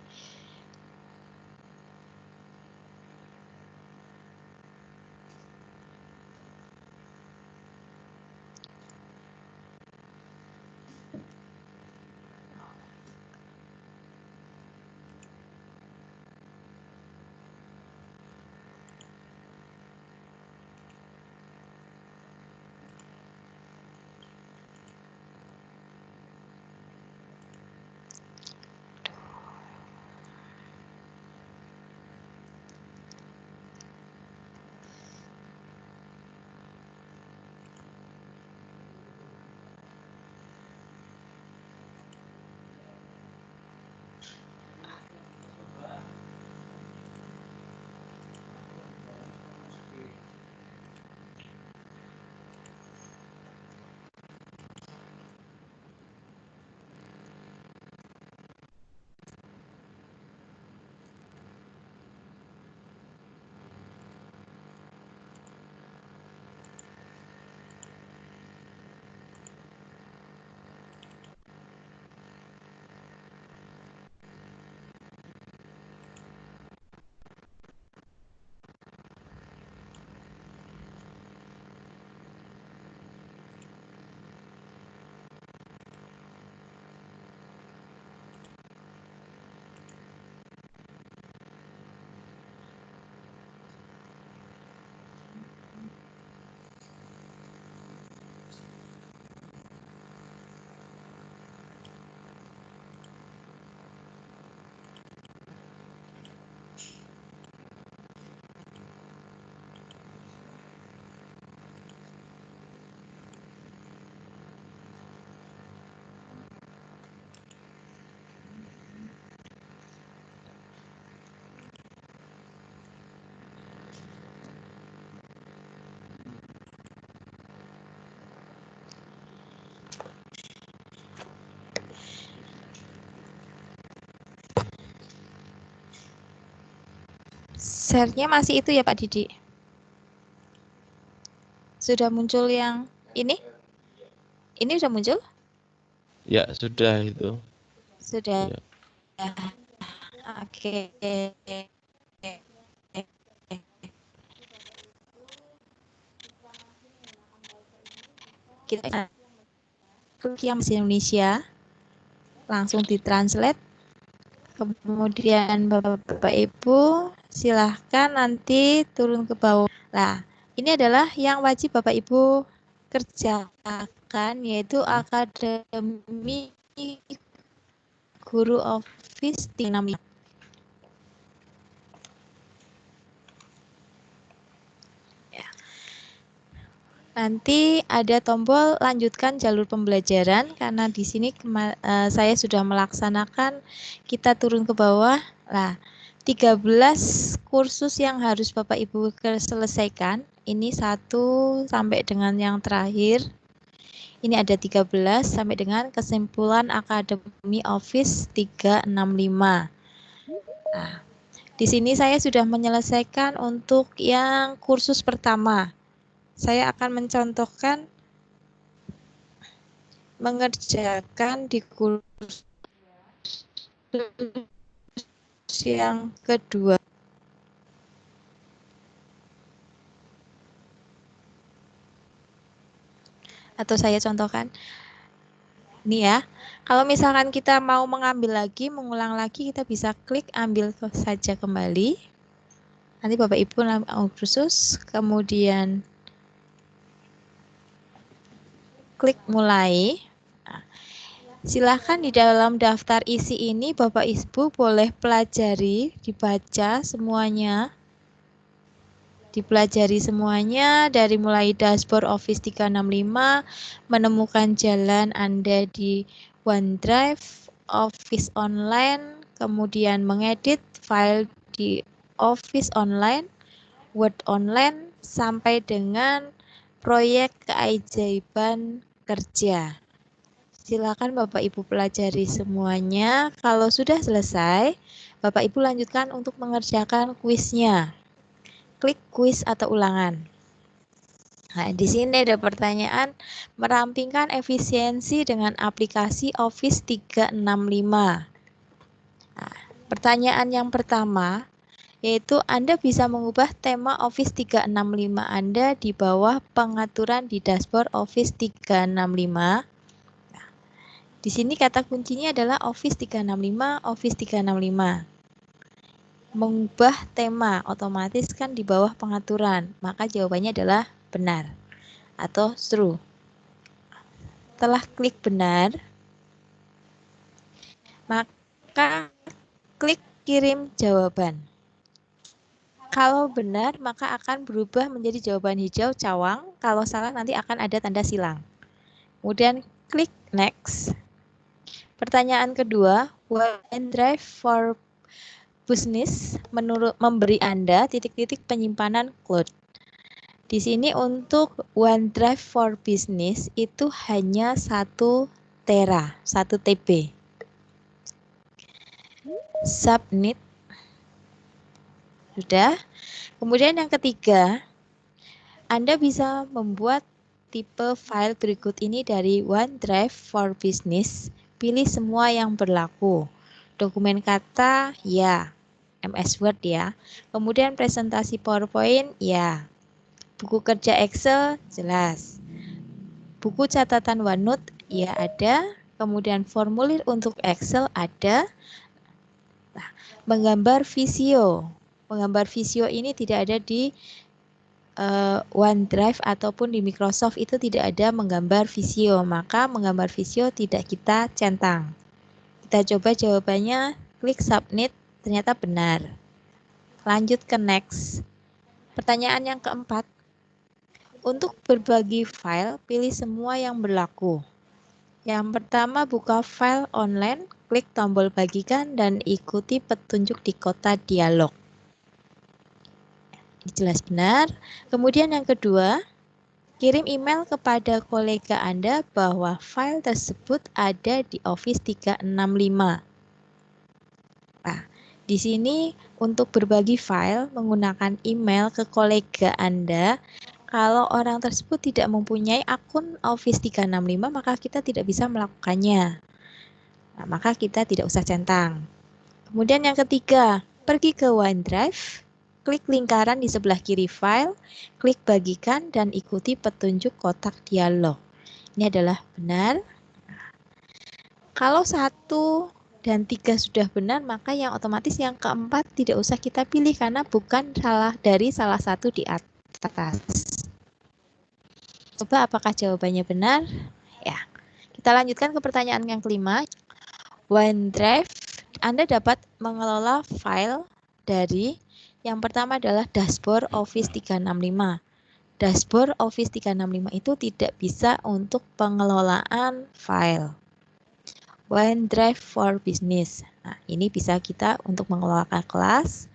Share-nya masih itu ya Pak Didi? Sudah muncul yang ini? Ini sudah muncul? Ya, sudah itu. Sudah. Ya. Oke. Kita klik yang bahasa Indonesia. Langsung ditranslate. Kemudian Bapak Ibu silahkan nanti turun ke bawah. Nah, ini adalah yang wajib Bapak Ibu kerjakan, yaitu Akademi Guru Office 365. Ya. Nanti ada tombol lanjutkan jalur pembelajaran, karena di sini saya sudah melaksanakan, kita turun ke bawah. Nah, 13 kursus yang harus Bapak Ibu selesaikan. Ini 1 sampai dengan yang terakhir. Ini ada 13 sampai dengan kesimpulan Akademi Office 365. Nah, Di sini saya sudah menyelesaikan untuk yang kursus pertama. Saya akan mencontohkan mengerjakan di kursus yang kedua. Atau saya contohkan. Ini ya. Kalau misalkan kita mau mengambil lagi, mengulang lagi, kita bisa klik ambil saja kembali. Nanti Bapak Ibu kursus, kemudian klik mulai. Nah, silahkan di dalam daftar isi ini Bapak Ibu boleh pelajari, dibaca semuanya. Dipelajari semuanya dari mulai dashboard Office 365, menemukan jalan Anda di OneDrive, Office Online, kemudian mengedit file di Office Online, Word Online, sampai dengan proyek keajaiban kerja. Silakan Bapak Ibu pelajari semuanya. Kalau sudah selesai, Bapak Ibu lanjutkan untuk mengerjakan kuisnya. Klik kuis atau ulangan. Nah, di sini ada pertanyaan, merampingkan efisiensi dengan aplikasi Office 365. Nah, pertanyaan yang pertama, yaitu Anda bisa mengubah tema Office 365 Anda di bawah pengaturan di dashboard Office 365. Nah, di sini kata kuncinya adalah Office 365, Office 365. Mengubah tema otomatis kan di bawah pengaturan, maka jawabannya adalah benar atau true. Setelah klik benar, maka klik kirim jawaban. Kalau benar, maka akan berubah menjadi jawaban hijau cawang. Kalau salah, nanti akan ada tanda silang. Kemudian klik next. Pertanyaan kedua, OneDrive for Business memberi Anda titik-titik penyimpanan cloud. Di sini untuk OneDrive for Business itu hanya 1 tera, 1 TB. Submit. Sudah. Kemudian yang ketiga, Anda bisa membuat tipe file berikut ini dari OneDrive for Business. Pilih semua yang berlaku. Dokumen kata, ya. MS Word ya. Kemudian presentasi PowerPoint, ya. Buku kerja Excel, jelas. Buku catatan OneNote, ya ada. Kemudian formulir untuk Excel, ada. Nah, menggambar visio. Menggambar visio ini tidak ada di OneDrive ataupun di Microsoft, itu tidak ada menggambar visio. Maka menggambar visio tidak kita centang. Kita coba jawabannya, klik submit, ternyata benar. Lanjut ke next. Pertanyaan yang keempat. Untuk berbagi file, pilih semua yang berlaku. Yang pertama, buka file online, klik tombol bagikan dan ikuti petunjuk di kotak dialog. Ini jelas benar. Kemudian yang kedua, kirim email kepada kolega Anda bahwa file tersebut ada di Office 365. Nah, di sini untuk berbagi file menggunakan email ke kolega Anda, kalau orang tersebut tidak mempunyai akun Office 365, maka kita tidak bisa melakukannya. Nah, maka kita tidak usah centang. Kemudian yang ketiga, pergi ke OneDrive, klik lingkaran di sebelah kiri file, klik bagikan dan ikuti petunjuk kotak dialog. Ini adalah benar. Kalau 1 dan 3 sudah benar, maka yang otomatis yang keempat tidak usah kita pilih karena bukan salah satu di atas. Coba apakah jawabannya benar? Ya. Kita lanjutkan ke pertanyaan yang kelima. OneDrive, Anda dapat mengelola file dari yang pertama adalah dashboard Office 365. Dashboard Office 365 itu tidak bisa untuk pengelolaan file. OneDrive for Business. Nah, ini bisa kita untuk mengelola kelas.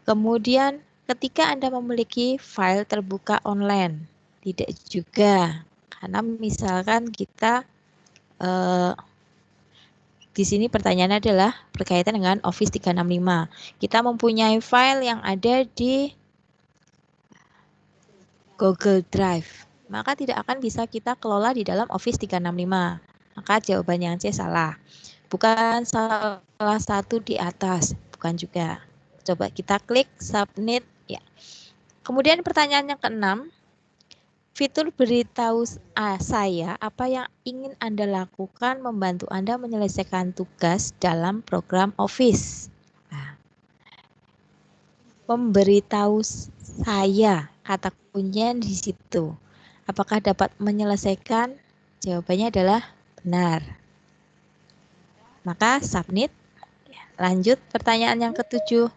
Kemudian, ketika Anda memiliki file terbuka online, tidak juga. Karena misalkan kita di sini pertanyaannya adalah berkaitan dengan Office 365. Kita mempunyai file yang ada di Google Drive, maka tidak akan bisa kita kelola di dalam Office 365. Maka jawaban yang C salah. Bukan salah satu di atas, bukan juga. Coba kita klik submit ya. Kemudian pertanyaan yang keenam, fitur beritahu saya apa yang ingin Anda lakukan membantu Anda menyelesaikan tugas dalam program Office. Nah, memberitahu saya, kata kuncinya di situ. Apakah dapat menyelesaikan? Jawabannya adalah benar. Maka submit. Lanjut pertanyaan yang ketujuh.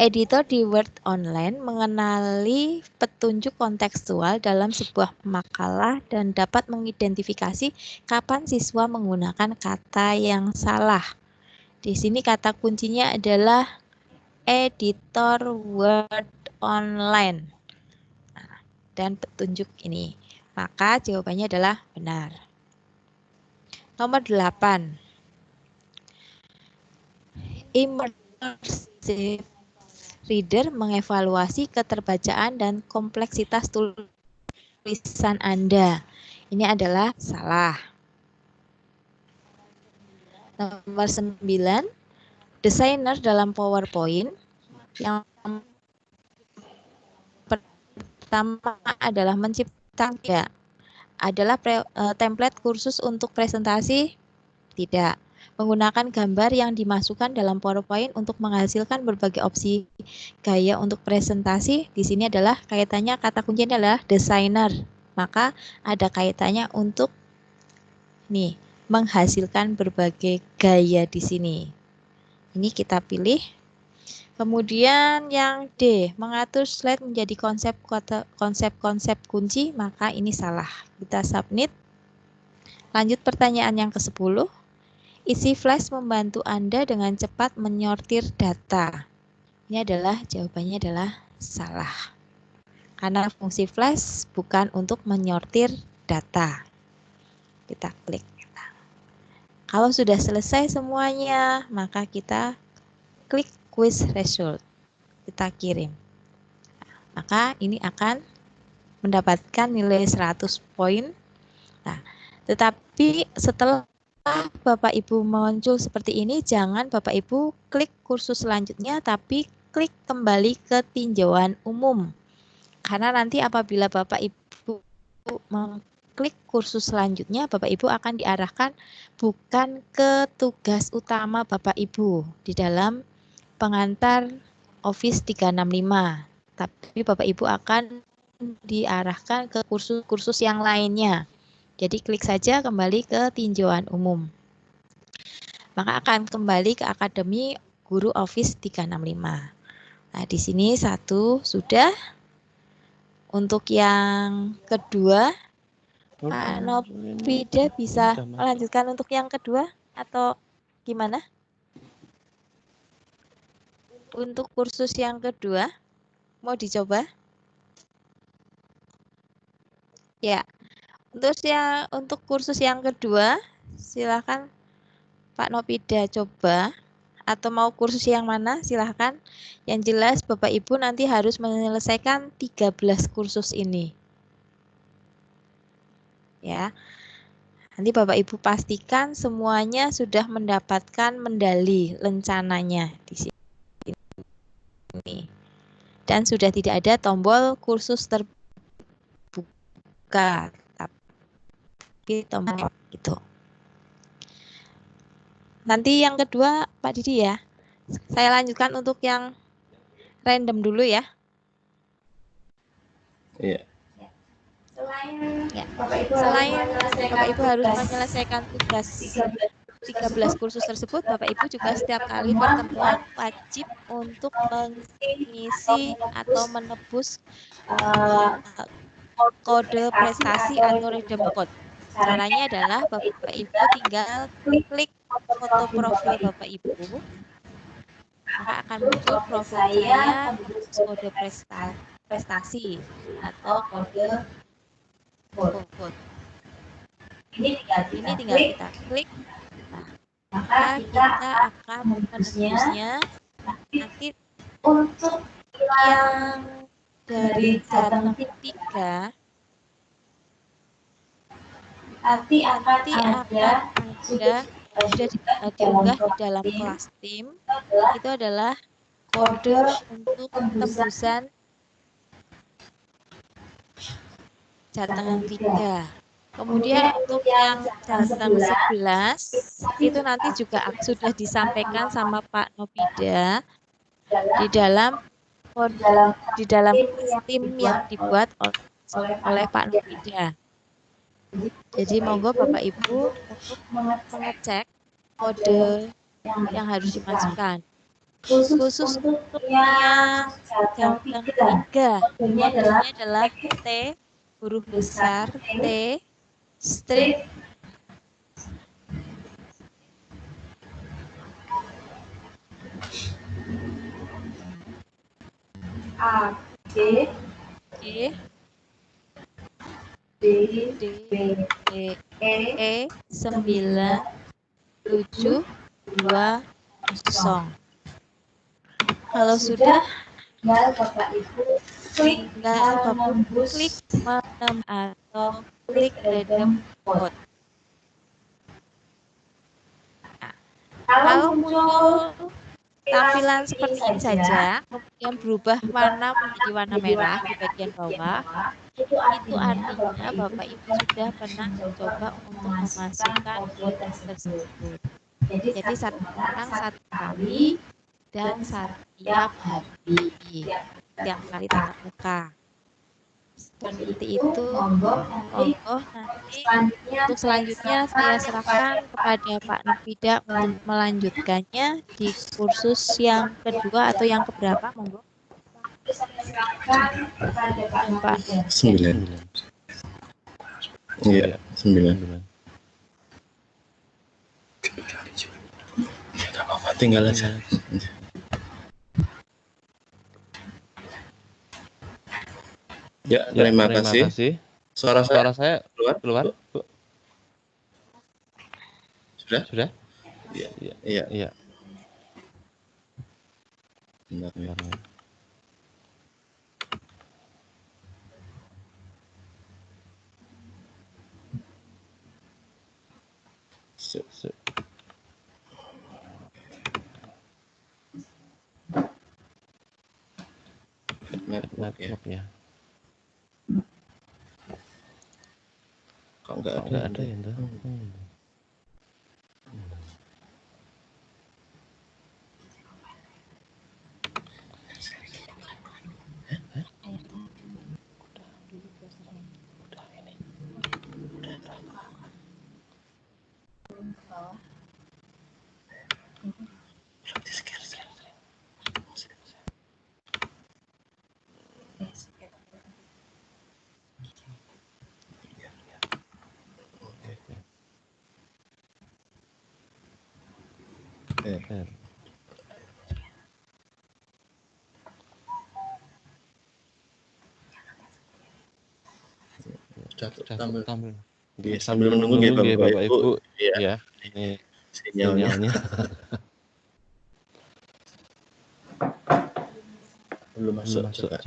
Editor di Word Online mengenali petunjuk kontekstual dalam sebuah makalah dan dapat mengidentifikasi kapan siswa menggunakan kata yang salah. Di sini kata kuncinya adalah editor Word Online. Nah, dan petunjuk ini. Maka jawabannya adalah benar. Nomor 8. Immersive Reader mengevaluasi keterbacaan dan kompleksitas tulisan Anda. Ini adalah salah. Nomor 9. Desainer dalam PowerPoint yang pertama adalah menciptakan adalah template kursus untuk presentasi? Tidak. Menggunakan gambar yang dimasukkan dalam PowerPoint untuk menghasilkan berbagai opsi gaya untuk presentasi. Di sini adalah kaitannya, kata kuncinya adalah desainer. Maka ada kaitannya untuk nih, menghasilkan berbagai gaya di sini. Ini kita pilih. Kemudian yang D, mengatur slide menjadi konsep-konsep kunci, maka ini salah. Kita submit. Lanjut pertanyaan yang ke-10. Isi flash membantu Anda dengan cepat menyortir data. Ini adalah jawabannya adalah salah. Karena fungsi flash bukan untuk menyortir data. Kita klik. Kalau sudah selesai semuanya, maka kita klik quiz result. Kita kirim. Maka ini akan mendapatkan nilai 100 poin. Nah, tetapi setelah Bapak Ibu muncul seperti ini, jangan Bapak Ibu klik kursus selanjutnya, tapi klik kembali ke tinjauan umum. Karena nanti apabila Bapak Ibu mengklik kursus selanjutnya, Bapak Ibu akan diarahkan bukan ke tugas utama Bapak Ibu di dalam pengantar Office 365, tapi Bapak Ibu akan diarahkan ke kursus-kursus yang lainnya. Jadi klik saja kembali ke tinjauan umum. Maka akan kembali ke Akademi Guru Office 365. Nah, di sini satu sudah. Untuk yang kedua, Pak Nopida bisa melanjutkan untuk yang kedua atau gimana? Untuk kursus yang kedua, mau dicoba? Ya. Untuk kursus yang kedua, silakan Pak Nopida coba, atau mau kursus yang mana silahkan. Yang jelas Bapak Ibu nanti harus menyelesaikan 13 kursus ini. Ya. Nanti Bapak Ibu pastikan semuanya sudah mendapatkan medali lencananya di sini. Dan sudah tidak ada tombol kursus terbuka. Tombol gitu. Nanti yang kedua Pak Didi ya. Saya lanjutkan untuk yang random dulu ya. Iya. Selain Bapak Ibu harus menyelesaikan tugas 13 kursus tersebut, Bapak Ibu juga setiap kali pertemuan wajib untuk mengisi atau menebus kode prestasi atau redeem code. Caranya adalah Bapak Ibu tinggal klik foto profil Bapak Ibu, maka akan muncul profil saya kode prestasi atau kode code. Ini tinggal kita klik. Nah, maka kita akan menembusnya. Nanti untuk yang dari Jateng 3 nanti akan sudah diunggah di dalam kelas tim. Itu adalah kode untuk tembusan Jateng 3. Kemudian untuk yang Jateng 11 itu nanti juga sudah disampaikan sama Pak Nopida di dalam tim yang dibuat oleh Pak Nopida. Jadi monggo Bapak Ibu untuk mengecek kode yang harus dimasukkan. Khusus untuk yang Jateng 3, kodenya adalah T huruf besar T strip A D E 9720. Kalau sudah, Bapak Ibu klik menem atau klik redeem code. Nah, kalau muncul tampilan seperti ini saja, kemudian berubah warna menjadi warna merah di bagian bawah, itu artinya Bapak Ibu sudah pernah mencoba untuk memasukkan kode tersebut. Jadi satu kali dan setiap hari, setiap kali tatap muka. Seperti itu. Monggo nanti untuk selanjutnya saya serahkan kepada Pak Nopida untuk melanjutkannya di kursus yang kedua atau yang keberapa, monggo. Pak 9. Iya, 9. Enggak apa-apa, tinggal aja. Ya, terima kasih. Suara saya keluar? Bu? Sudah? Iya. Bentar. Network ya. Kok enggak ada ya, Ndang? Sudah tampil. Sambil menunggu ya Bapak Ibu. Ya, ini sinyalnya. Belum masuk coba.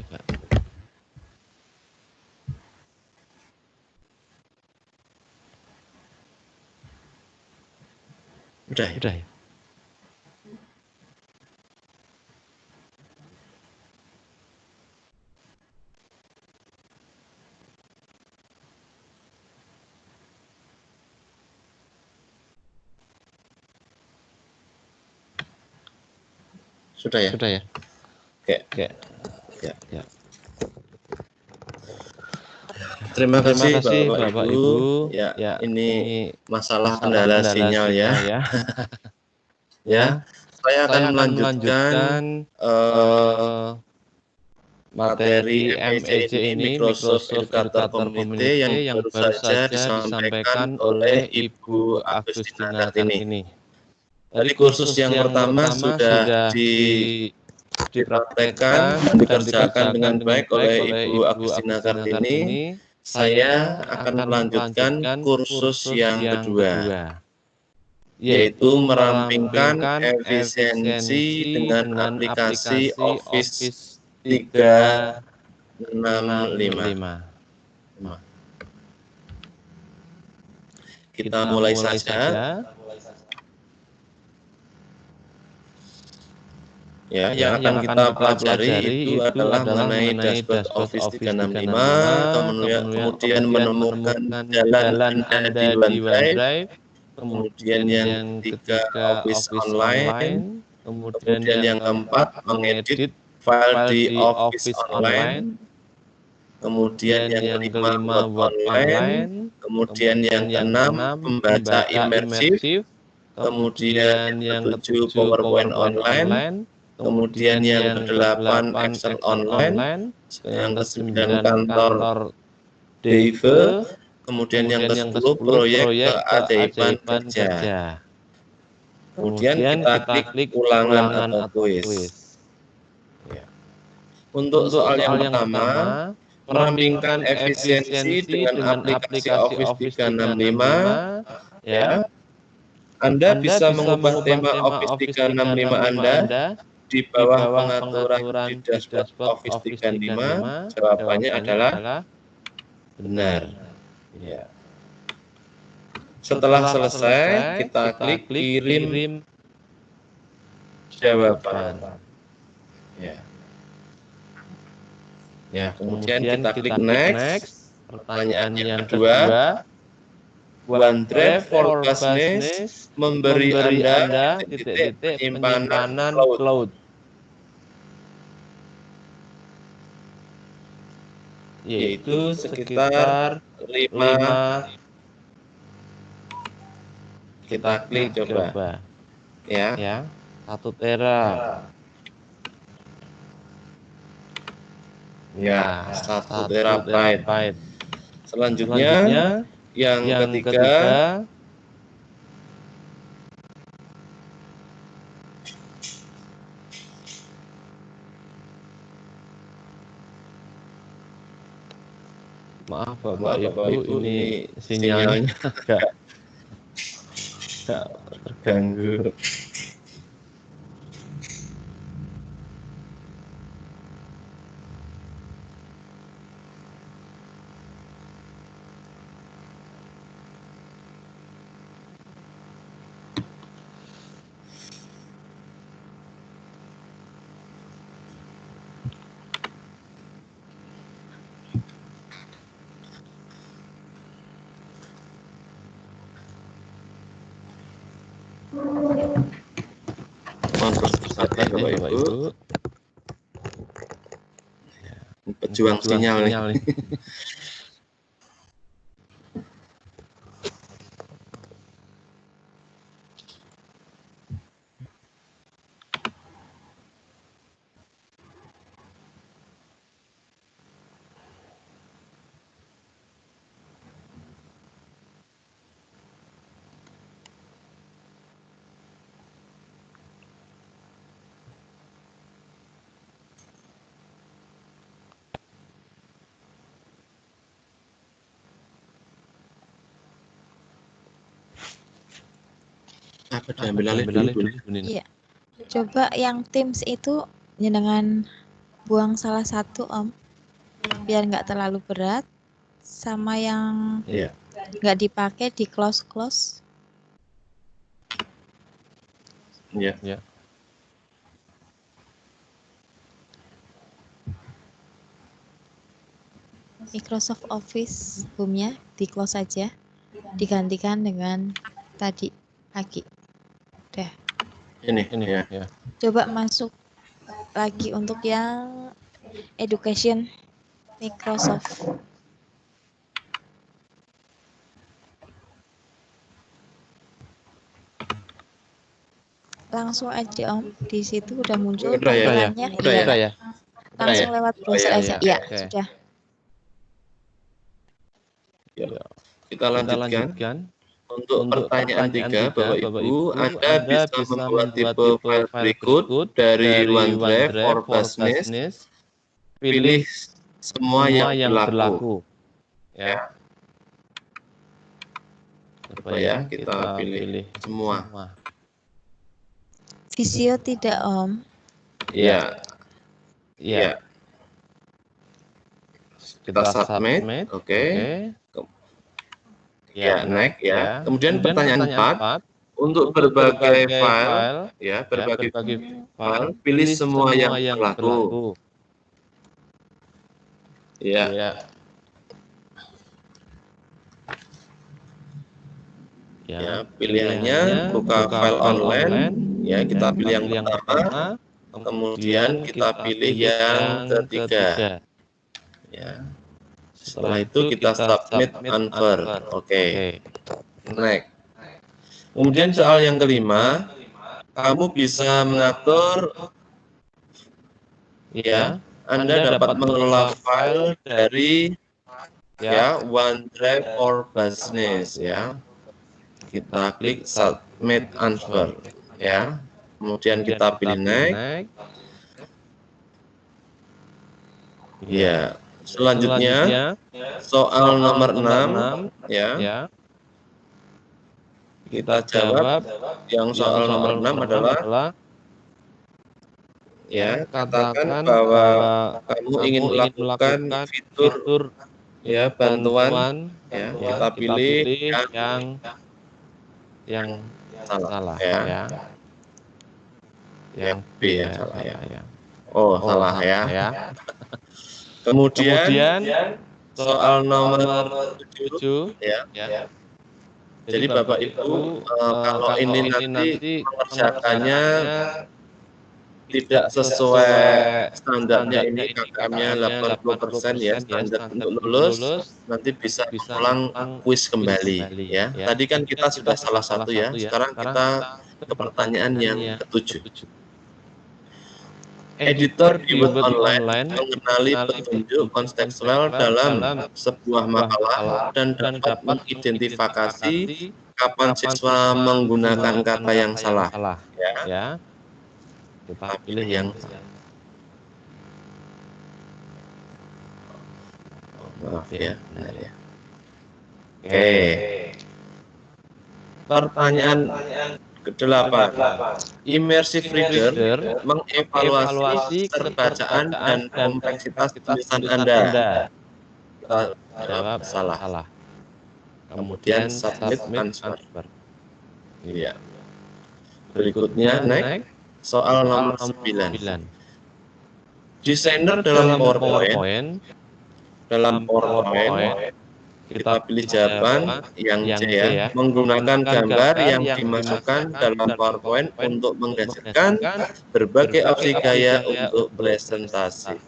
Udah ya. Sudah ya. Oke. Ya. Terima kasih Bapak Ibu. Ya, ini masalah kendala sinyal ya. Ya, saya akan melanjutkan materi MEC ini, Microsoft Educator Community, yang baru saja disampaikan oleh Ibu Agustina Kartini. Dari kursus yang pertama sudah dipraktekkan dan dikerjakan dengan baik oleh Ibu Agustina Kartini. saya akan melanjutkan kursus yang kedua, yaitu merampingkan efisiensi dengan aplikasi Office 365. Kita mulai saja. Ya, yang akan kita pelajari itu adalah mengenai dashboard Office 365, kemudian menemukan jalan Anda di OneDrive, kemudian yang ketiga Office Online, kemudian yang keempat mengedit file di Office Online, kemudian yang kelima Word Online, kemudian yang keenam membaca imersif, kemudian yang ketujuh PowerPoint Online, kemudian yang kedelapan Excel Online, yang kesembilan kantor Dave, kemudian yang ke-10 proyek keajaiban kerja. Kemudian kita klik ulangan atau kuis. Untuk soal yang pertama, merampingkan efisiensi dengan aplikasi Office 365, ya. Anda bisa mengubah tema Office 365 Anda di bawah pengaturan di dashboard Office 365. Jawabannya adalah benar. Ya. Setelah selesai, kita klik kirim jawaban. Ya. Ya, kemudian kita klik next. Pertanyaan yang kedua, OneDrive for Business memberi Anda titik-titik penyimpanan cloud. Yaitu sekitar 5. Kita klik coba. Ya. 1 tera. Ya, 1 terabyte. Selanjutnya yang ketiga, maaf Bapak Ibu, ini sinyalnya agak terganggu. Bapak Ibu, pejuang sinyal nih. Apa diambil alih dulu? Iya. Coba yang Teams itu jangan buang salah satu Om, biar nggak terlalu berat. Sama yang nggak dipakai di close. Ya. Microsoft Office home-nya di close saja, digantikan dengan tadi lagi. Udah. Ini ya. Coba masuk lagi untuk yang education Microsoft. Langsung aja Om, di situ udah muncul tampilannya. Udah ya. Langsung lewat browser aja. Ya, sudah. Kita lanjutkan. Untuk pertanyaan 3, Bapak Ibu, Anda bisa membuat tipe file berikut dari OneDrive for Business. Pilih semua yang berlaku. ya. Coba ya, kita pilih semua. Visio tidak, Om. Iya. Iya. Kita submit. Oke. Ya, next ya. Kemudian pertanyaan 4. Untuk berbagai file, ya, berbagai file, pilih semua yang berlaku. Ya. Ya, pilihannya buka file online, ya, kita pilih yang pertama, kemudian kita pilih yang ketiga. Ya. Setelah itu kita submit answer. Oke. Next. Kemudian soal yang kelima, kamu bisa mengatur, ya, Anda dapat mengelola file dari ya OneDrive or Business, ya. Kita klik submit answer, ya. Kemudian kita pilih next. Ya. Selanjutnya soal nomor 6, ya. Kita jawab yang soal nomor 6 adalah, ya, katakan bahwa kamu ingin melakukan fitur ya bantuan, ya, kita pilih yang salah, ya. Yang B yang salah, ya. Oh, salah, ya. Kemudian soal nomor 7, ya. Jadi Bapak Ibu, kalau ini nanti mengerjakannya tidak sesuai standarnya, ini KKM-nya 80% ya, standar untuk lulus, nanti bisa ulang kuis kembali, ya. Tadi kan kita sudah salah satu, ya. Sekarang kita ke pertanyaan yang ke-7. Editor di Word Online mengenali petunjuk kontekstual dalam sebuah makalah dan dapat mengidentifikasi kapan siswa menggunakan kata yang salah. Ya. Kita pilih yang maaf ya, benar ya. Oke. Pertanyaan ke-8. Immersive Reader mengevaluasi keterbacaan dan kompleksitas tulisan Anda. Kita jawab salah. Kemudian submit answer. Iya. Berikutnya next soal nomor 9. Desainer dalam PowerPoint kita pilih jawaban yang C, ya. Menggunakan gambar yang dimasukkan dalam PowerPoint untuk menghasilkan berbagai opsi gaya untuk presentasi.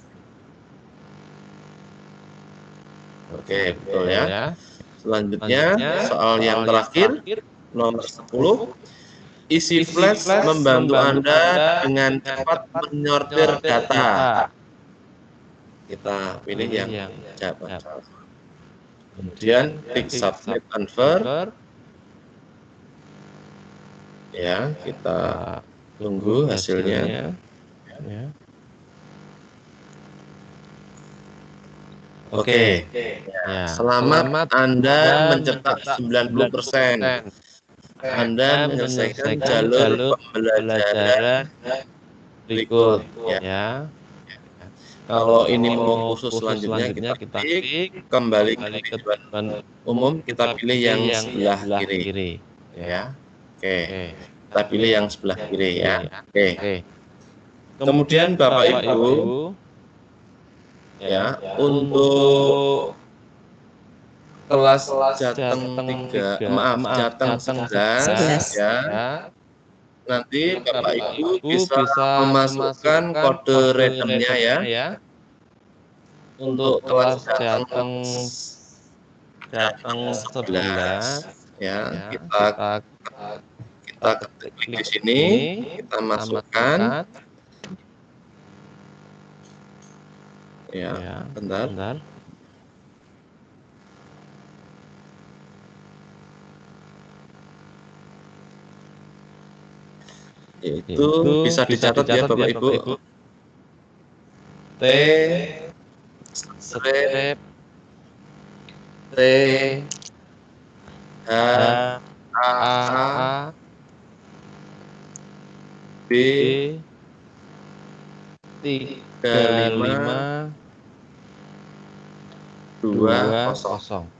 Oke, betul ya. Selanjutnya soal yang terakhir nomor 10. Isi flash membantu Anda dengan cepat menyortir data. Kita pilih yang jawaban. Kemudian klik submit answer. Ya, kita tunggu hasilnya. Ya. Oke. Ya. Selamat Anda mencetak 90%. Anda menyelesaikan jalur pembelajaran berikut, ya. Kalau ini mau khusus selanjutnya kita klik kembali ke tujuan umum, kita pilih yang sebelah kiri, ya. Oke, kita pilih yang sebelah kiri, ya. Oke. Kemudian Bapak Ibu, ya, untuk kelas Jateng 11, ya. Nanti Bapak Ibu bisa memasukkan kode redeemnya, ya. Untuk kelas Jateng 11, ya, kita klik di sini, kita masukkan. Ya, bentar. Itu bisa dicatat ya Bapak Ibu. T strip T H A A B B 35 20. 20.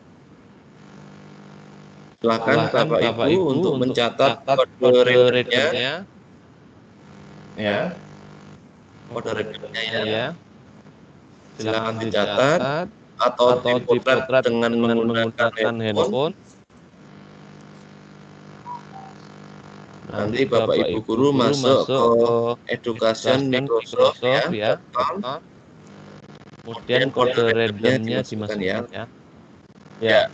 Silakan Bapak Ibu untuk mencatat kode readernya, ya, kode readernya ya. Silakan dicatat atau dipotret dengan menggunakan handphone. Nanti Bapak Ibu guru masuk ke Education Microsoft ya. Kemudian kode readernya dimasukkan ya. Ya.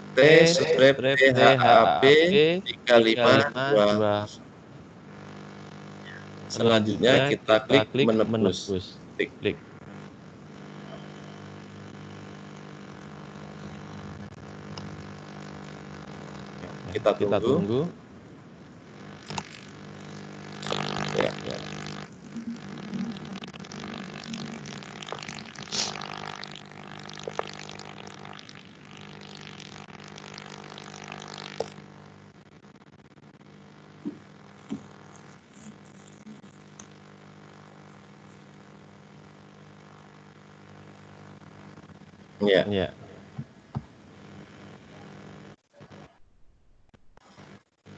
T-THAB 352. Selanjutnya kita klik menebus. Klik. Kita tunggu. Ya. Ya.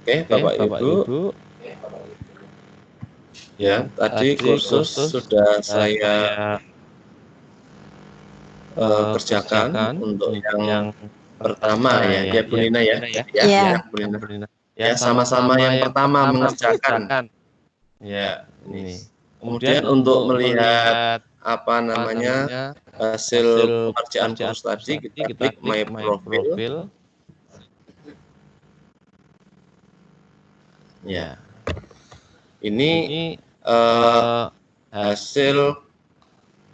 Oke, Bapak Ibu. Ya, tadi kursus sudah saya kerjakan untuk yang pertama ya Bu Nina ya. Iya. Bu Nina. Ya, sama-sama yang pertama mengerjakan. Ya, ini. Kemudian untuk melihat hasil pengerjaan kursus tadi, kita klik My Profile. Ya. Ini hasil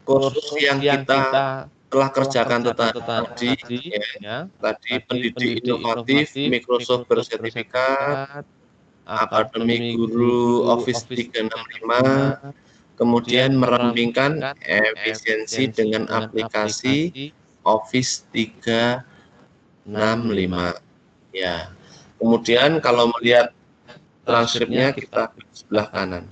kursus yang kita telah kerjakan tadi ya. Tadi pendidik inovatif, Microsoft bersertifikat, Akademi Guru Office 365, kemudian merampingkan efisiensi dengan aplikasi Office 365. Ya. Kemudian kalau melihat transkripnya kita klik sebelah kanan.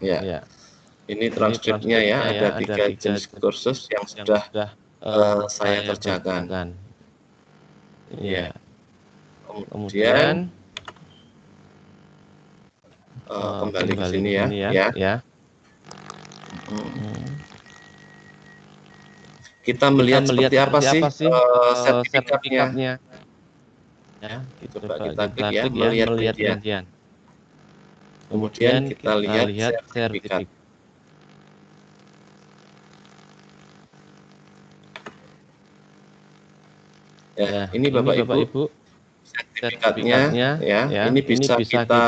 Ya. Ini transkripnya ya, ada 3 jenis kursus yang sudah saya kerjakan. Ya. Kemudian kembali ke sini ya. Kita melihat seperti apa sih sertifikatnya. Ya, Coba kita klik ya, melihat rincian. Kemudian kita lihat sertifikat. Ya, ini Bapak Ibu sertifikatnya ya. Ini bisa kita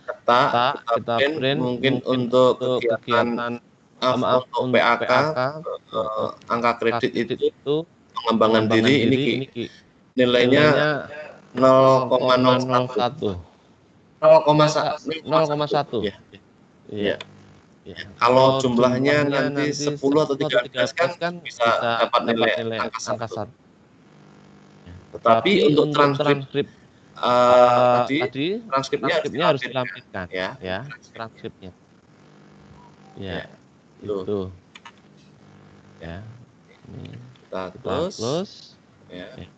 cetak, kita print mungkin untuk kegiatan untuk PAK, angka kredit itu pengembangan diri ini nilainya 0,01. 0,1. Ya. Kalau jumlahnya nanti 10 atau 13 kan bisa dapat nilai angka 1. Tetapi untuk transkrip tadi transkripnya harus dilampirkan ya transkripnya. Ya. Itu. Ya. Ini kita close. Ya. Oke.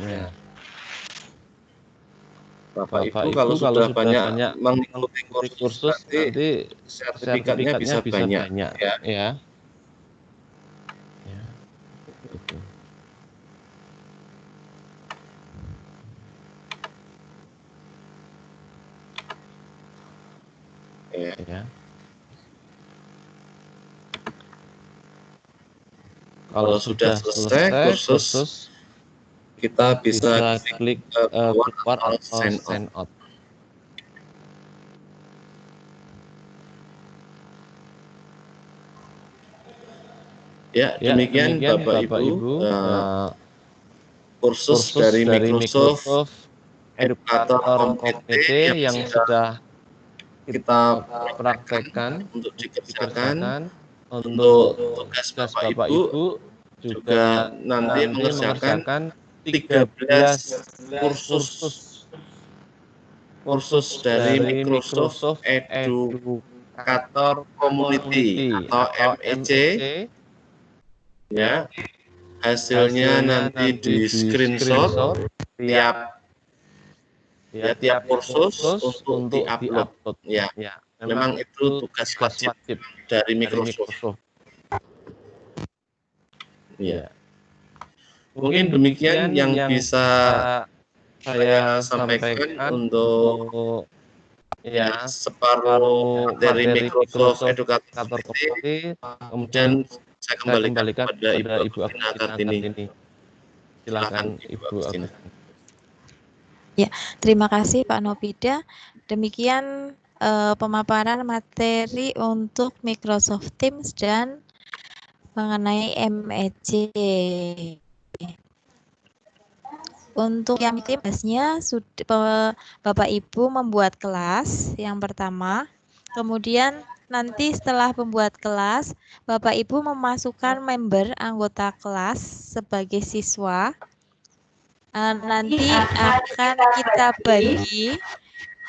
Ya. Bapak Ibu kalau sudah banyak mengikuti kursus nanti sertifikatnya bisa banyak ya. Gitu. Ya. Kalau sudah selesai kursus, kita bisa klik keluar atau send out. Ya, demikian Bapak Ibu, kursus dari Microsoft Educator PT yang sudah kita praktekkan untuk dikerjakan. Untuk tugas Bapak Ibu juga nanti mengerjakan 13 kursus dari Microsoft Educator Community atau MEC. Ya, hasilnya nanti di screenshot tiap kursus untuk diupload. Ya, memang itu tugas wajib dari Microsoft. Ya. Mungkin demikian yang bisa saya sampaikan untuk separuh materi Microsoft Educator Community. Kemudian saya kembalikan kepada Ibu Agustina Kartini. Silakan Ibu Agustina. Ya, terima kasih Pak Nopida. Demikian pemaparan materi untuk Microsoft Teams dan mengenai MEC. Untuk yang kelasnya Bapak Ibu membuat kelas yang pertama. Kemudian nanti setelah membuat kelas, Bapak Ibu memasukkan member anggota kelas sebagai siswa. Nanti akan kita bagi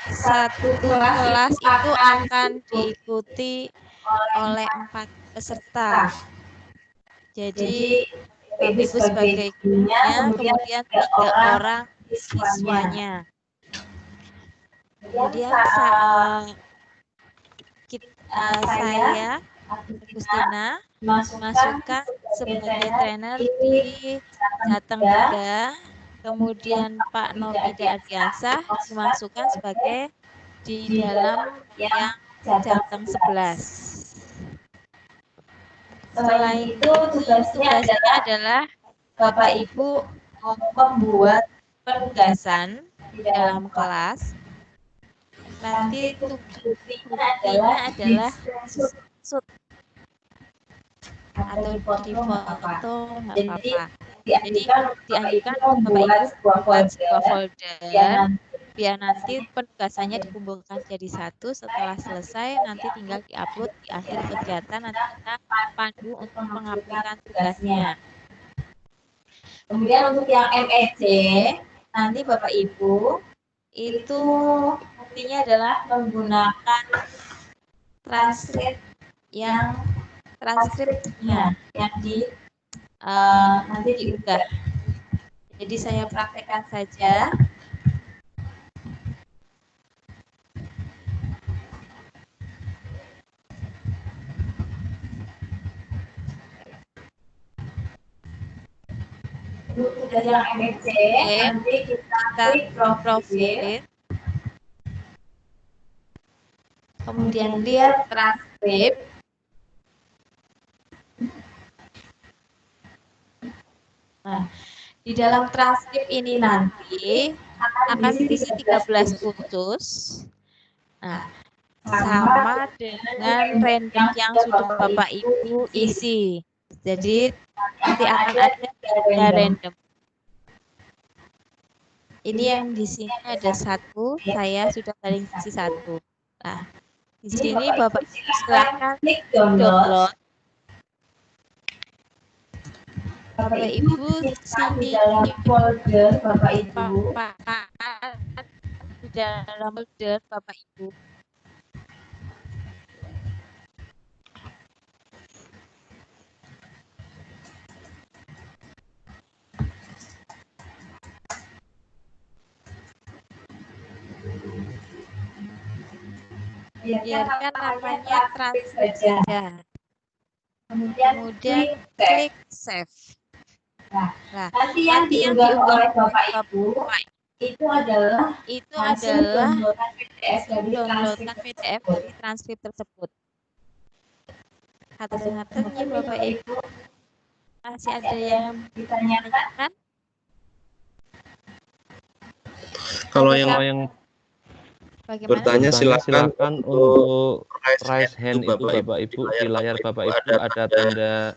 satu kelas itu akan diikuti oleh 4 peserta. Jadi Bapak Ibu sebagai gurunya, kemudian 3 orang siswanya. Kemudian saya Agustina masukkan sebagai trainer di Jateng 3, kemudian Pak Nopida Ardiansah dimasukkan sebagai di dalam yang Jateng 11. Setelah itu tugasnya adalah Bapak Ibu membuat penugasan di dalam kelas. Nanti tugasnya adalah shoot atau di foto nggak apa-apa. Jadi dianjurkan Bapak Ibu buat sebuah folder biar nanti penugasannya dikumpulkan jadi satu. Setelah selesai nanti tinggal diupload di akhir kegiatan, nanti kita pandu untuk mengaplikasikan tugasnya. Kemudian untuk yang MEC nanti Bapak Ibu itu intinya adalah menggunakan transkripnya yang nanti diunggah. Jadi saya praktekkan saja. Sudah yang MEC, nanti kita klik profil. Kemudian lihat transkrip. Nah, di dalam transkrip ini nanti akan diisi 13 kursus. Nah, sama dengan random yang sudah Bapak Ibu isi. Jadi nanti akan ada 3 random. Ini yang di sini ada 1, saya sudah paling isi 1. Nah, di sini Bapak Ibu silakan klik download. Bapak Ibu sini di folder Bapak Ibu. Di dalam folder Bapak Ibu. Biarkan namanya transkrip saja. Kemudian klik save. Nah, nanti yang diunggah oleh Bapak Ibu itu adalah downloadan PDF dari transkrip tersebut. Hati-hati ya Bapak Ibu. Masih ada yang ditanyakan? Kalau Kalau yang yang Bagaimana? bertanya silakan untuk raise hand itu Bapak Bapak Ibu Ibu. di layar Bapak Ibu ada tanda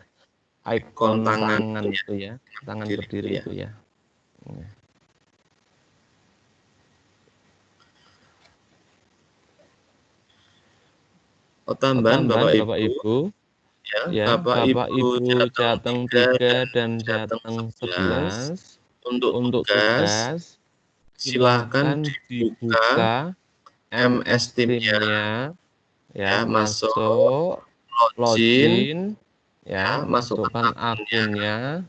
ikon tangan itu ya, tangan berdiri itu ya. Oh, tambahan Bapak Ibu. Ya, Bapak Ibu Jateng 3 dan Jateng 11 untuk tugas silakan dibuka MS Teams-nya ya, masuk login ya, masukkan akunnya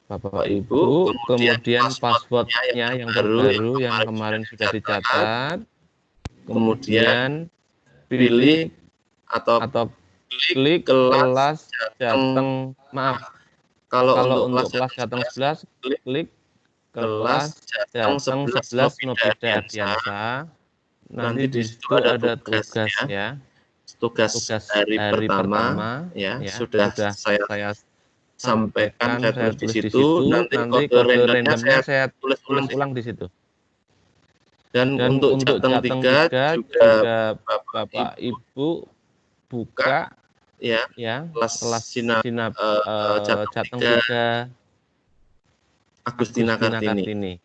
Bapak Ibu, kemudian passwordnya yang terbaru yang kemarin sudah dicatat, kemudian pilih atau klik kelas Jateng, maaf, kalau untuk kelas Jateng 11 klik kelas Jateng 11 Nobida Ardiansa. Nanti di situ ada tugas ya. Tugas hari pertama ya, sudah saya sampaikan, saya tulis di situ. Nanti kode randomnya saya tulis ulang di situ. Dan untuk Jateng 3 juga Bapak Ibu buka ya kelas Sinap Jateng 3 Agustina Kartini.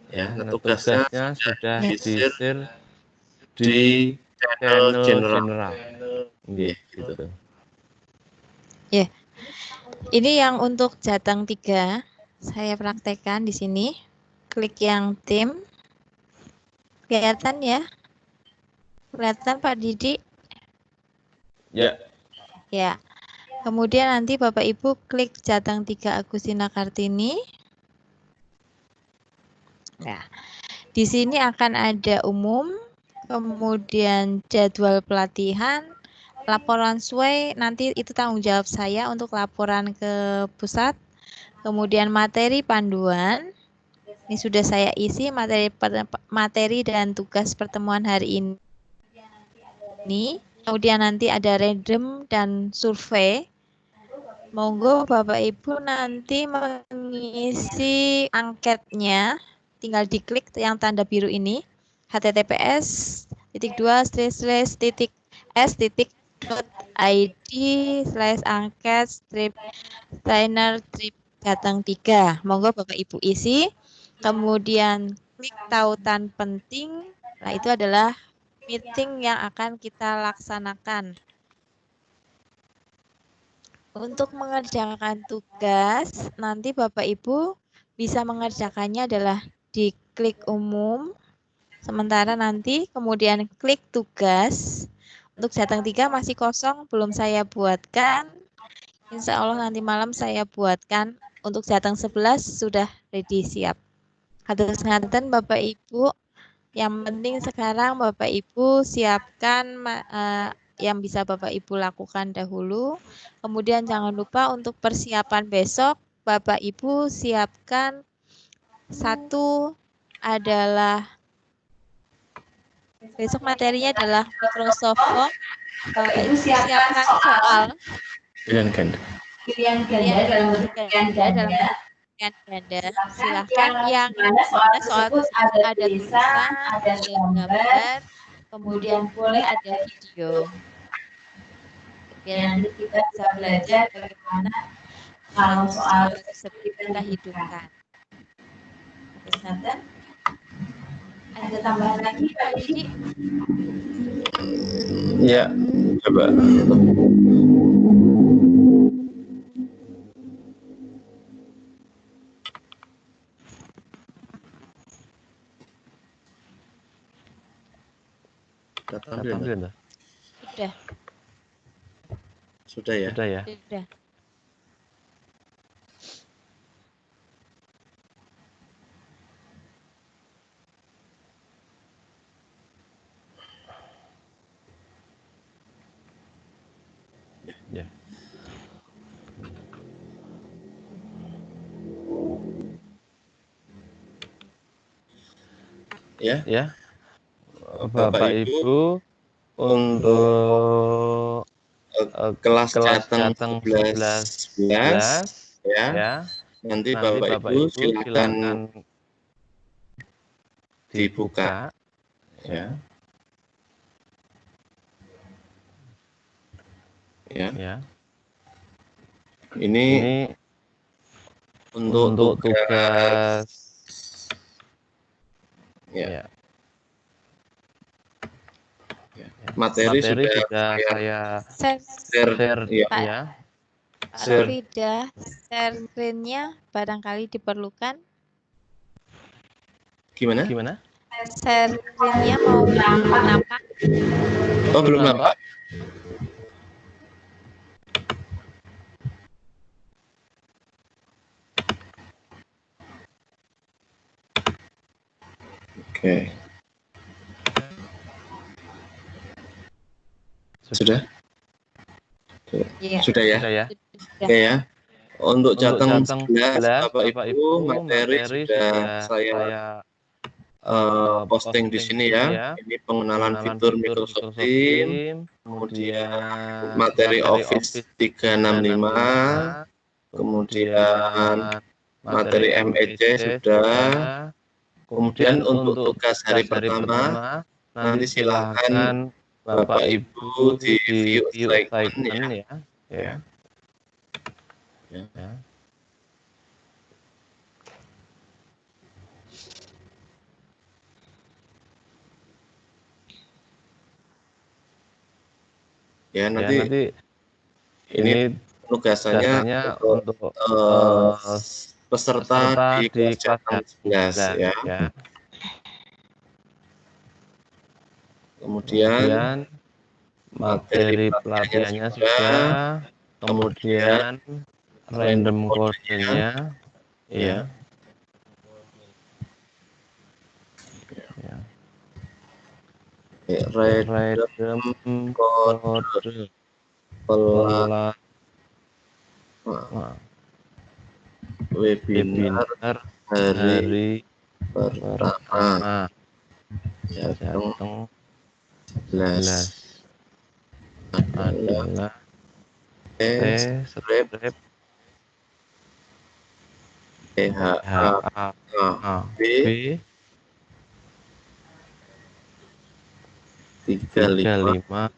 Ya, tugasnya sudah di-share di channel general. Gitu. Ini yang untuk Jateng 3 saya praktekkan di sini. Klik yang tim. Kelihatan ya? Kelihatan Pak Didi? Ya. Ya. Kemudian nanti Bapak Ibu klik Jateng 3 Agustina Kartini. Nah, di sini akan ada umum, kemudian jadwal pelatihan, laporan sesuai, nanti itu tanggung jawab saya untuk laporan ke pusat. Kemudian materi panduan, ini sudah saya isi materi dan tugas pertemuan hari ini. Kemudian nanti ada random dan survei. Monggo Bapak Ibu nanti mengisi angketnya, tinggal diklik yang tanda biru ini, https://id/angket/Jateng 3. Monggo Bapak Ibu isi, kemudian klik tautan penting. Nah, itu adalah meeting yang akan kita laksanakan. Untuk mengerjakan tugas, nanti Bapak Ibu bisa mengerjakannya adalah di klik umum, sementara nanti kemudian klik tugas. Untuk Jateng 3 masih kosong, belum saya buatkan. Insya Allah nanti malam saya buatkan. Untuk Jateng 11 sudah ready siap. Hatur ngaten Bapak Ibu. Yang penting sekarang Bapak Ibu siapkan yang bisa Bapak Ibu lakukan dahulu. Kemudian jangan lupa untuk persiapan besok Bapak Ibu siapkan satu adalah besok materinya adalah Microsoft Form. Bapak Ibu siapkan soal pilihan ganda dalam bentuk ganda. Silahkan yang mana soal tersebut ada tulisan, ada gambar, kemudian boleh ada video. Biar nanti kita bisa belajar bagaimana kalau soal tersebut kita hidupkan. Terus nanti ada tambahan lagi Pak Didi? Ya, coba. Sudah. Sudah ya? Sudah ya? Sudah. Ya. Ya. Bapak Ibu untuk kelas Jateng 11 ya. ya. Nanti Nanti Bapak Ibu silakan dibuka ya. Ya. Ya. Ini untuk tugas ya. Materi sudah saya share ya. Pak Rida, share screen-nya barangkali diperlukan. Gimana? Share screen-nya mau nampak? Oh, belum nampak. Oke. Sudah? Iya. Sudah ya? Oke ya. Untuk Jateng 11, Bapak Ibu, materi sudah saya posting di sini ya. Ini pengenalan fitur Microsoft Teams, kemudian materi Office 365, kemudian materi MEC sudah. Kemudian untuk tugas hari pertama, nanti silakan Bapak Ibu di view assignment ya. Ya, nanti ini penugasannya untuk peserta di kelas Jateng 11 ya. Kemudian materi pelatihannya sudah, kemudian random code-nya ya. Random code webinar hari pertama Jateng 11 adalah strip THAAB 35220.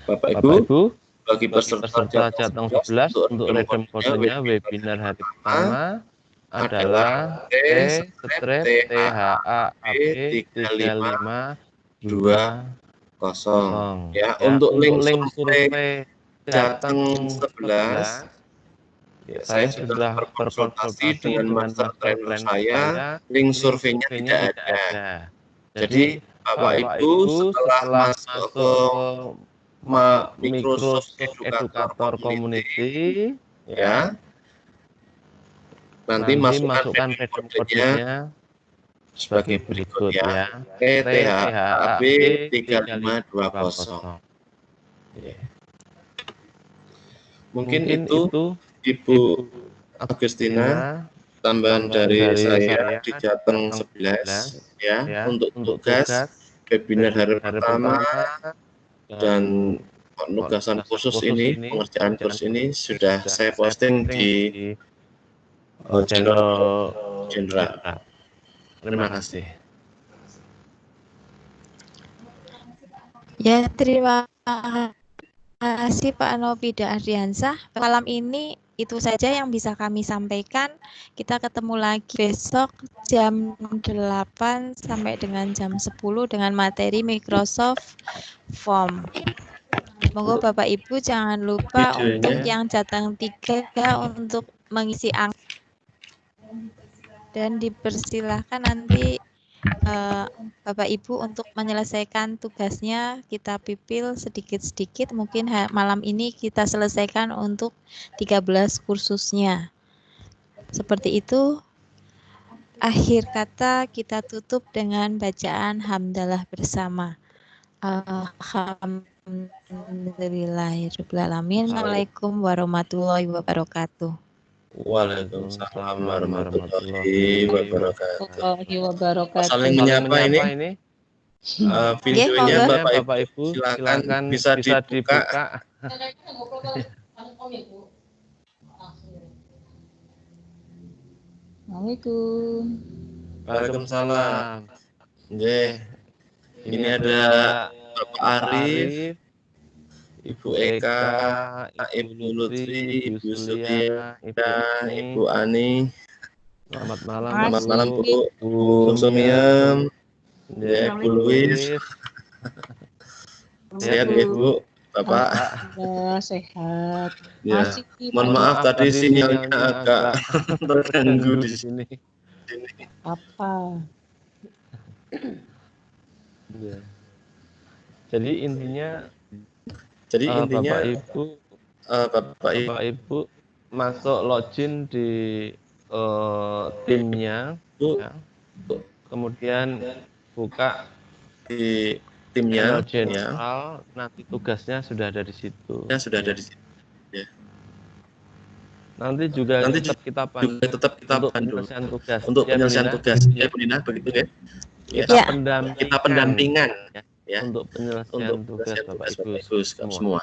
Bapak Ibu, bagi peserta Jateng 11 untuk random code-nya webinar hari pertama adalah THAAB 35220 ya. Untuk link survei Jateng 11 saya sudah berkonsultasi dengan master trainer saya, link surveinya tidak ada. Jadi Bapak Ibu setelah masuk ke Microsoft Educator Community ya, nanti masukkan redeem code-nya sebagai berikut ya. THAAB 3520. Mungkin itu Ibu Agustina tambahan dari saya di Jateng 11 ya, untuk tugas webinar hari pertama dan penugasan khusus ini, pengerjaan kurs ini sudah saya posting di channel Jenderal. Terima kasih. Ya, terima kasih Pak Nopida Ardiansah. Malam ini itu saja yang bisa kami sampaikan. Kita ketemu lagi besok jam 8 sampai dengan jam 10 dengan materi Microsoft Form. Semoga Bapak Ibu jangan lupa untuk yang Jateng 3 untuk mengisi angka. Dan dipersilahkan nanti Bapak Ibu untuk menyelesaikan tugasnya, kita pipil sedikit-sedikit, mungkin malam ini kita selesaikan untuk 13 kursusnya. Seperti itu, akhir kata kita tutup dengan bacaan hamdalah bersama. Alhamdulillahirrahmanirrahim. Assalamualaikum warahmatullahi wabarakatuh. Waalaikumsalam warahmatullahi wabarakatuh. Wabarakatuh. Saling menyapa ini. Videonya monggo. Bapak Ibu silakan bisa dibuka. Assalamualaikum. Waalaikumsalam. Nggih. Ini ada Bapak Arif, Ibu Eka, Ibu Lutfi, Ibu Surya, Ibu Ani. Selamat malam, Selamat malam Bu. Bu Bu Sumiem, Ya, Bu Luis. Sehat ya Bu, Bapak. Alhamdulillah sehat. Ya. Masih Mohon maaf tadi sinyalnya agak terganggu di sini. apa? Ya. Jadi intinya Bapak Ibu masuk login di timnya, Ibu ya. Kemudian buka di channel timnya, general, nanti tugasnya sudah ada di situ. ya sudah ada di situ. Ya. Nanti juga tetap kita pandu untuk penyelesaian tugas. Untuk Ya, penyelesaian Bu Nina? tugas. Ya Bu Nina, begitu ya. Kita pendampingan ya. untuk penyelesaian tugas Bapak Ibu semua.